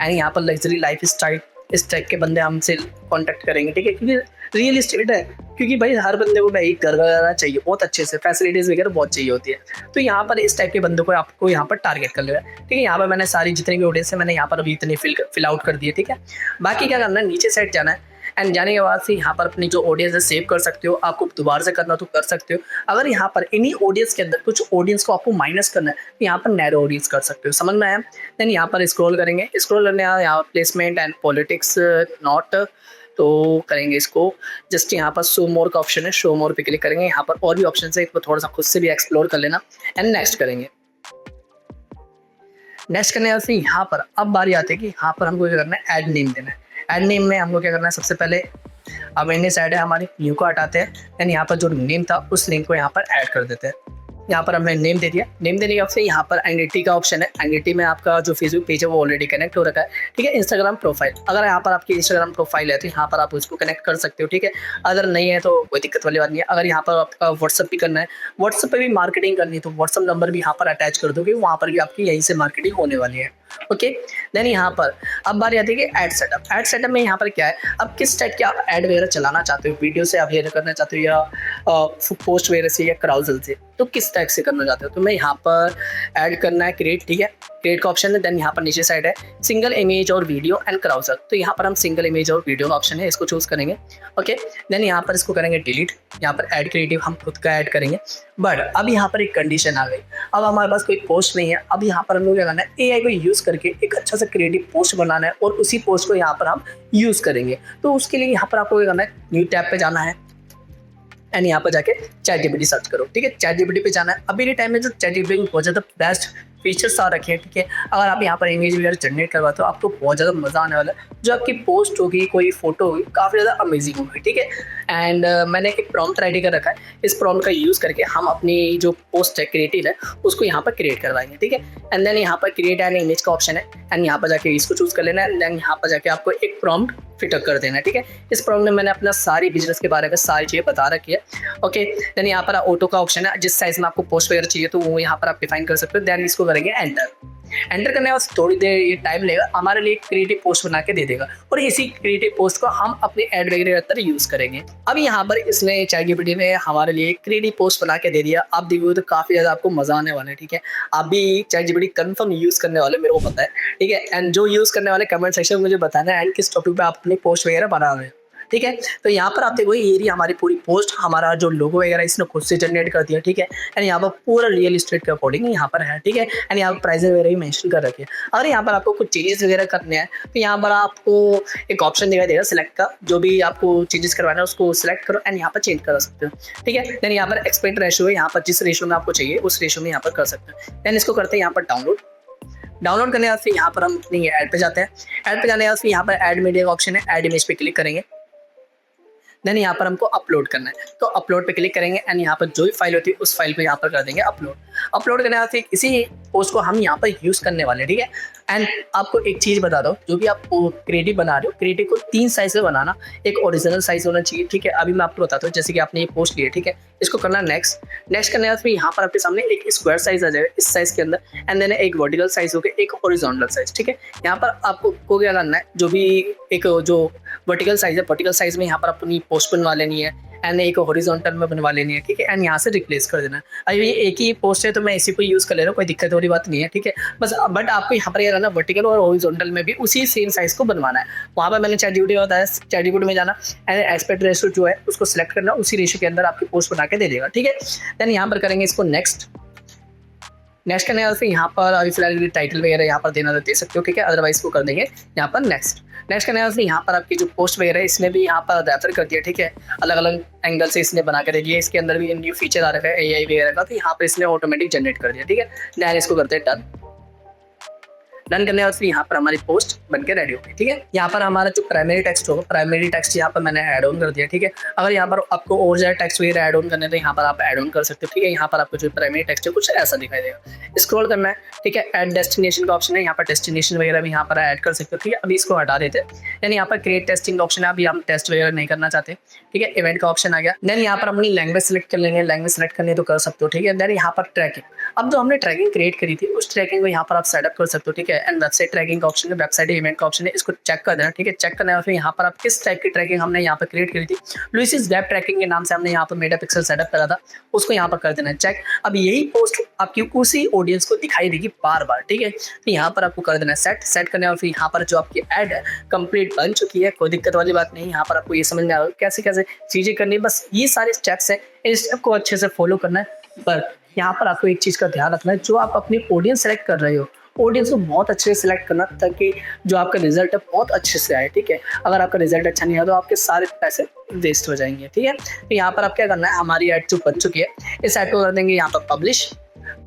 एंड यहाँ पर लग्जरी लाइफ स्टाइल, इस टाइप के बंदे हमसे कांटेक्ट करेंगे, ठीक है। क्योंकि रियल एस्टेट है, क्योंकि भाई हर बंदे को भाई घर वगैरह चाहिए, बहुत अच्छे से फैसिलिटीज़ वगैरह बहुत चाहिए होती है। तो यहाँ पर इस टाइप के बंदों को आपको यहाँ पर टारगेट कर लेना है, ठीक है। यहाँ पर मैंने सारी जितनी भी ऑडियंस है मैंने यहाँ पर अभी इतनी फिल आउट कर दिए, ठीक है। बाकी क्या करना है, नीचे साइड जाना है एंड जाने के बाद से यहाँ पर अपनी जो ऑडियंस है सेव कर सकते हो। आपको दोबारा से करना तो कर सकते हो। अगर यहाँ पर इन्हीं ऑडियंस के अंदर कुछ ऑडियंस को आपको माइनस करना है तो यहाँ पर नैरो ऑडियंस कर सकते हो, समझ में आया। देन यहाँ पर स्क्रॉल करेंगे, स्क्रॉल करने यहाँ प्लेसमेंट एंड पॉलिटिक्स नॉट, तो करेंगे इसको जस्ट यहाँ पर शो मोर का ऑप्शन है, शो मोर पे क्लिक करेंगे। यहाँ पर और भी ऑप्शन है, थोड़ा सा खुद से भी एक्सप्लोर कर लेना एंड नेक्स्ट करेंगे। नेक्स्ट करने से यहाँ पर अब बारी आती है कि यहाँ पर हमको क्या करना है, ऐड नेम देना है। ऐड नेम में हमको क्या करना है, सबसे पहले अब इन्हें साइड है हमारी न्यू को हटाते हैं एंड यहाँ पर जो नेम था उस नेम को यहाँ पर ऐड कर देते हैं। यहाँ पर हमने नेम दे दिया, नेम देने के बाद से यहाँ पर आइडेंटिटी का ऑप्शन है। आइडेंटिटी में आपका जो फेसबुक पेज है वो ऑलरेडी कनेक्ट हो रखा है, ठीक है। इंस्टाग्राम प्रोफाइल, अगर यहाँ पर आपकी इंस्टाग्राम प्रोफाइल है तो यहाँ पर आप उसको कनेक्ट कर सकते हो, ठीक है। अगर नहीं है तो कोई दिक्कत वाली बात नहीं है। अगर यहाँ पर आपका व्हाट्सअप भी करना है, व्हाट्सअप पर भी मार्केटिंग करनी है तो व्हाट्सअप नंबर भी यहाँ पर अटैच कर दोगे, वहाँ पर भी आपकी यहीं से मार्केटिंग होने वाली है, ओके। देन यहाँ पर अब बारी आती है कि ऐड सेटअप। ऐड सेटअप में यहाँ पर क्या है, अब किस टाइप के आप ऐड वगैरह चलाना चाहते हो, वीडियो से आप ये करना चाहते हो या पोस्ट वगैरह से या क्राउजल से, तो किस टाइप से करना चाहते हो। तो मैं यहाँ पर ऐड करना है क्रिएट, ठीक है। क्रिएट का ऑप्शन है। देन यहाँ पर नीचे साइड है सिंगल इमेज और वीडियो एंड क्राउजल, तो यहाँ पर हम सिंगल इमेज और वीडियो का ऑप्शन है, इसको चूज करेंगे, ओके। देन यहाँ पर इसको करेंगे डिलीट। यहाँ पर ऐड क्रिएटिव हम खुद का ऐड करेंगे, बट अब यहाँ पर एक कंडीशन आ गई। अब हमारे पास कोई पोस्ट नहीं है, अब यहाँ पर हम लोग क्या करना है, एआई को यूज़ करके एक अच्छा सा क्रिएटिव पोस्ट बनाना है और उसी पोस्ट को यहाँ पर हम यूज़ करेंगे। तो उसके लिए यहाँ पर आपको क्या करना है, न्यू टैब पे जाना है एंड यहाँ पर जाके ChatGPT सर्च करो, ठीक है। ChatGPT पे जाना है। अभी के टाइम में जो ChatGPT में बहुत ज़्यादा बेस्ट फीचर्स आ रखे हैं, ठीक है। अगर आप यहाँ पर इमेज वगैरह जनरेट करवाते हो आपको बहुत ज़्यादा मज़ा आने वाला है। जो आपकी पोस्ट होगी, कोई फोटो होगी, काफ़ी ज़्यादा अमेजिंग होगी, ठीक है। एंड मैंने एक प्रॉम्प्ट रेडी कर रखा है, इस प्रॉम्प्ट का यूज़ करके हम अपनी जो पोस्ट है क्रिएटिव है उसको यहाँ पर क्रिएट करवाएंगे, ठीक है। एंड देन यहाँ पर क्रिएट एन इमेज का ऑप्शन है एंड यहाँ पर जाके इसको चूज़ कर लेना है। देन यहाँ पर जाके आपको एक प्रॉम्प्ट फिट कर देना है, ठीक है। इस प्रॉम्प्ट में मैंने अपना सारी बिजनेस के बारे में सारी चीज़ें बता रखी है, ओके। देन यहाँ पर ऑटो का ऑप्शन है, जिस साइज में आपको पोस्ट वगैरह चाहिए तो वो यहाँ पर आप डिफाइन कर सकते हो। देन इसको करेंगे एंटर। एंटर करने के बाद थोड़ी देर ये टाइम लेगा, हमारे लिए क्रिएटिव पोस्ट बना के दे देगा और इसी क्रिएटिव पोस्ट को हम अपने ऐड वगैरह अंदर यूज करेंगे। अब यहाँ पर इसने ChatGPT ने हमारे लिए क्रिएटिव पोस्ट बना के दे दिया। आप देखोगे तो काफी ज्यादा आपको मजा आने वाला है, ठीक है। आप भी ChatGPT कंफर्म यूज करने वाले, मेरे को पता है, ठीक है। एंड जो यूज करने वाले कमेंट सेक्शन में मुझे बताना है एंड किस टॉपिक पे आप अपनी पोस्ट वगैरह बना रहे हैं, ठीक है। तो यहाँ पर आप देखो ये हमारी पूरी पोस्ट, हमारा जो लोगो वगैरह इसने खुद से जनरेट कर दिया, ठीक है। एंड यहाँ पर पूरा रियल एस्टेट के अकॉर्डिंग यहाँ पर है, ठीक है। एंड यहाँ पर प्राइस वगैरह भी मेंशन कर रखी है। अगर यहाँ पर आपको कुछ चेंजेस वगैरह करने हैं तो यहाँ पर आपको एक ऑप्शन दिखाई देगा सिलेक्ट का, जो भी आपको चेंजेस करवाना है उसको सिलेक्ट करो एंड यहाँ पर चेंज करा सकते हो, ठीक है। देन यहाँ पर एक्सपेक्ट रेशो है, यहाँ पर जिस रेशो में आपको चाहिए उस रेशो में यहाँ पर कर सकते हो। देन इसको करते हैं यहाँ पर डाउनलोड करने के बाद फिर यहाँ पर हम अपनी ऐड पे जाते हैं। ऐड पे जाने के बाद फिर यहाँ पर ऐड मीडिया का ऑप्शन है, ऐड इमेज पे क्लिक करेंगे। देन यहाँ पर हमको अपलोड करना है, तो अपलोड पे क्लिक करेंगे एंड यहाँ पर जो भी फाइल होती है उस फाइल को यहाँ पर कर देंगे अपलोड। अपलोड करने के बाद इसी पोस्ट को हम यहाँ पर यूज़ करने वाले हैं, ठीक है। एंड आपको एक चीज़ बता दो, जो भी आप क्रिएटिव बना रहे हो, क्रिएटिव को 3 साइज में बनाना, एक ओरिजिनल साइज होना चाहिए, ठीक है। अभी मैं आपको बताता हूँ, जैसे कि आपने ये पोस्ट लिया, ठीक है, इसको करना नेक्स्ट करने के बाद फिर यहाँ पर आपके सामने एक स्क्वायर साइज आ जाएगा इस साइज के अंदर, एंड देन एक वर्टिकल साइज हो गया, एक हॉरिजॉन्टल साइज, ठीक है। यहाँ पर आपको क्या करना है, जो भी एक जो वर्टिकल साइज है, वर्टिकल साइज में यहाँ पर अपनी पोस्ट बनवा लेनी है एंड एक हॉरिजॉन्टल में बनवा लेनी है, ठीक है। एंड यहाँ से रिप्लेस कर देना है। अभी ये एक ही पोस्ट है तो मैं इसी को यूज़ कर ले रहा हूँ, कोई दिक्कत वाली बात नहीं है, ठीक है। बस बट आपको यहाँ पर ये रहना वर्टिकल और हॉरिजॉन्टल में भी उसी सेम साइज को बनवाना है। वहाँ पर मैंने ChatGPT बताया, ChatGPT में जाना एंड एस्पेक्ट रेशियो जो है उसको सिलेक्ट करना, उसी रेशियो के अंदर आपकी पोस्ट बना के दे देगा, ठीक है। देन यहाँ पर करेंगे इसको नेक्स्ट करने के बाद फिर यहाँ पर अभी फिलहाल टाइटल वगैरह यहाँ पर देना तो दे सकते हो, ठीक है। अदरवाइज को कर देंगे यहाँ पर नेक्स्ट करने के बाद फिर यहाँ पर आपकी जो पोस्ट वगैरह है इसमें भी यहाँ पर रेफर कर दिया, ठीक है। अलग अलग एंगल से इसने बना के दे दिया, इसके अंदर भी न्यू फीचर आ रखा है AI वगैरह का, तो यहाँ पर इसने ऑटोमेटिक जनरेट कर दिया, ठीक है। देन इसको करते हैं डन करने के बाद फिर यहाँ पर हमारी पोस्ट बनके रेडी हो गई, ठीक है। यहाँ पर हमारा जो प्राइमरी टेक्स्ट होगा, प्राइमरी टेक्स्ट यहाँ पर मैंने ऐड ऑन कर दिया, ठीक है। अगर यहाँ पर आपको और ज़्यादा टेक्स्ट वगैरह ऐड ऑन करने तो यहाँ पर आप ऐड ऑन कर सकते हो, ठीक है। यहाँ पर आपको जो प्राइमरी टेक्स्ट है कुछ ऐसा दिखाई देगा, स्क्रॉल करना है, ठीक है। ऐड डेस्टिनेशन का ऑप्शन है, यहाँ पर डेस्टिनेशन वगैरह भी यहाँ पर ऐड कर सकते हो, ठीक है। अभी इसको हटा देते हैं। यानी यहाँ पर क्रिएट टेस्टिंग का ऑप्शन है, अभी हम टेस्ट वगैरह नहीं करना चाहते, ठीक है। इवेंट का ऑप्शन आ गया। देन यहाँ पर अपनी लैंग्वेज सेलेक्ट कर लेंगे, लैंग्वेज सेलेक्ट करनी तो कर सकते हो, ठीक है। देन यहाँ पर ट्रैकिंग, अब जो हमने ट्रैकिंग क्रिएट करी थी उस ट्रैकिंग को यहाँ पर आप सेटअप कर सकते हो, ठीक है। एंड वेबसाइट ट्रैकिंग का ऑप्शन है, वेबसाइट इवेंट का ऑप्शन है, इसको चेक कर देना, ठीक है। चेक करने और फिर यहाँ पर आप किस टाइप की ट्रैकिंग हमने यहाँ पर क्रिएट करी थी, लुइसिस वेब ट्रैकिंग के नाम से हमने यहाँ पर मेगापिक्सल सेटअप करा था, उसको यहाँ पर कर देना है चेक। अब यही पोस्ट आपकी उसी ऑडियंस को दिखाई देगी बार बार, ठीक है। तो यहाँ पर आपको कर देना है सेट करने और फिर यहाँ पर जो आपकी एड है कंप्लीट बन चुकी है, कोई दिक्कत वाली बात नहीं। यहाँ पर आपको ये समझ में आ रहा है कैसे कैसे चीज़ें करनी है, बस ये सारे स्टेप्स हैं, इन स्टेप को अच्छे से फॉलो करना है। पर यहाँ पर आपको एक चीज़ का ध्यान रखना है, जो आप अपनी ऑडियंस सेलेक्ट कर रहे हो, ऑडियंस को बहुत अच्छे से सिलेक्ट करना ताकि जो आपका रिजल्ट है बहुत अच्छे से आए, ठीक है। अगर आपका रिजल्ट अच्छा नहीं आया तो आपके सारे पैसे वेस्ट हो जाएंगे, ठीक है। तो यहाँ पर आप क्या करना है, हमारी ऐड जो बन चुकी है इस ऐड को कर देंगे यहाँ पर पब्लिश।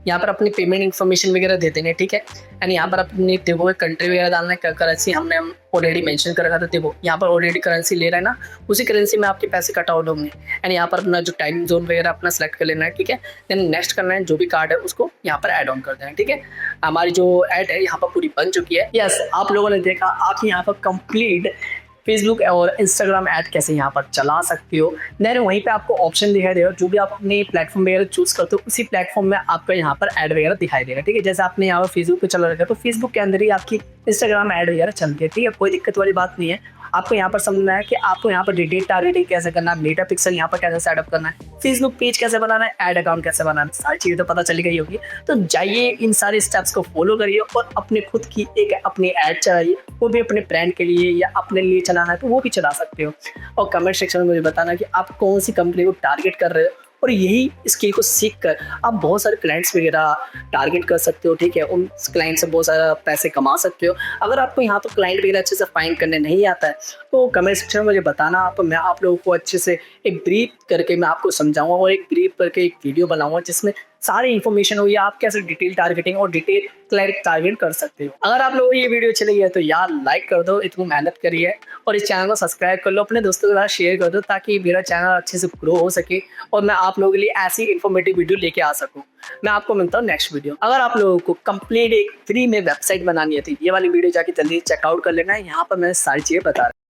यहाँ पर अपनी पेमेंट इन्फॉर्मेशन वगैरह दे देंगे, ठीक है। एंड यहाँ पर अपनी देखो कंट्री वगैरह डालना है, करेंसी हमने ऑलरेडी मेंशन कर रखा था, देखो यहाँ पर ऑलरेडी करेंसी ले रहा है ना, उसी करेंसी में आपके पैसे कट आउट होंगे। एंड यहाँ पर अपना जो टाइम जोन वगैरह अपना सेलेक्ट कर लेना है, ठीक है। देन नेक्स्ट करना है, जो भी कार्ड है उसको यहाँ पर ऐड ऑन कर देना है, ठीक है। हमारी जो ऐड है यहाँ पर पूरी बन चुकी है। यस, आप लोगों ने देखा आप यहाँ पर कंप्लीट फेसबुक और इंस्टाग्राम ऐड कैसे यहाँ पर चला सकते हो। देन वहीं पे आपको ऑप्शन दिखाई देगा, जो भी आप अपने प्लेटफॉर्म वगैरह चूज़ करते हो उसी प्लेटफॉर्म में आपको यहाँ पर ऐड वगैरह दिखाई देगा, ठीक है। जैसे आपने यहाँ पर फेसबुक पे चला रखा है तो फेसबुक के अंदर ही आपकी इंस्टाग्राम ऐड वगैरह चलती है, ठीक है। कोई दिक्कत वाली बात नहीं है। आपको यहाँ पर समझना है कि आपको यहाँ पर डिटेल टारगेटिंग कैसे करना है, मेटा पिक्सल यहाँ पर कैसे सेटअप करना है, फेसबुक पेज कैसे बनाना है, ऐड अकाउंट कैसे बनाना है, सारी चीज़ें तो पता चली गई होगी। तो जाइए इन सारे स्टेप्स को फॉलो करिए और अपने खुद की एक अपनी ऐड चलाइए, वो भी अपने ब्रांड के लिए या अपने लिए चलाना है तो वो भी चला सकते हो। और कमेंट सेक्शन में मुझे बताना कि आप कौन सी कंपनी को टारगेट कर रहे हो, और यही स्किल को सीख कर आप बहुत सारे क्लाइंट्स वगैरह टारगेट कर सकते हो, ठीक है। उन क्लाइंट से बहुत सारा पैसे कमा सकते हो। अगर आपको यहाँ पर क्लाइंट वगैरह अच्छे से फाइंड करने नहीं आता है तो कमेंट सेक्शन में मुझे बताना, आप मैं आप लोगों को अच्छे से एक ब्रीफ करके मैं आपको समझाऊंगा और एक ब्रीफ करके एक वीडियो बनाऊंगा जिसमें सारी इन्फॉर्मेशन हो या आप कैसे डिटेल टारगेटिंग और डिटेल क्लाइंट टारगेट कर सकते हो। अगर आप लोगों को ये वीडियो अच्छी लगी है तो यार लाइक कर दो, इतनी मेहनत करिए, और इस चैनल को सब्सक्राइब कर लो, अपने दोस्तों के साथ शेयर कर दो ताकि मेरा चैनल अच्छे से ग्रो हो सके और मैं आप लोगों के लिए ऐसी इन्फॉर्मेटिव वीडियो लेके आ सकूँ। मैं आपको मिलता हूँ नेक्स्ट वीडियो। अगर आप लोगों को कंप्लीट एक फ्री में वेबसाइट बनानी है तो ये वाली वीडियो जाके जल्दी चेकआउट कर लेना है, यहाँ पर मैं सारी चीज़ें बता रहा हूँ।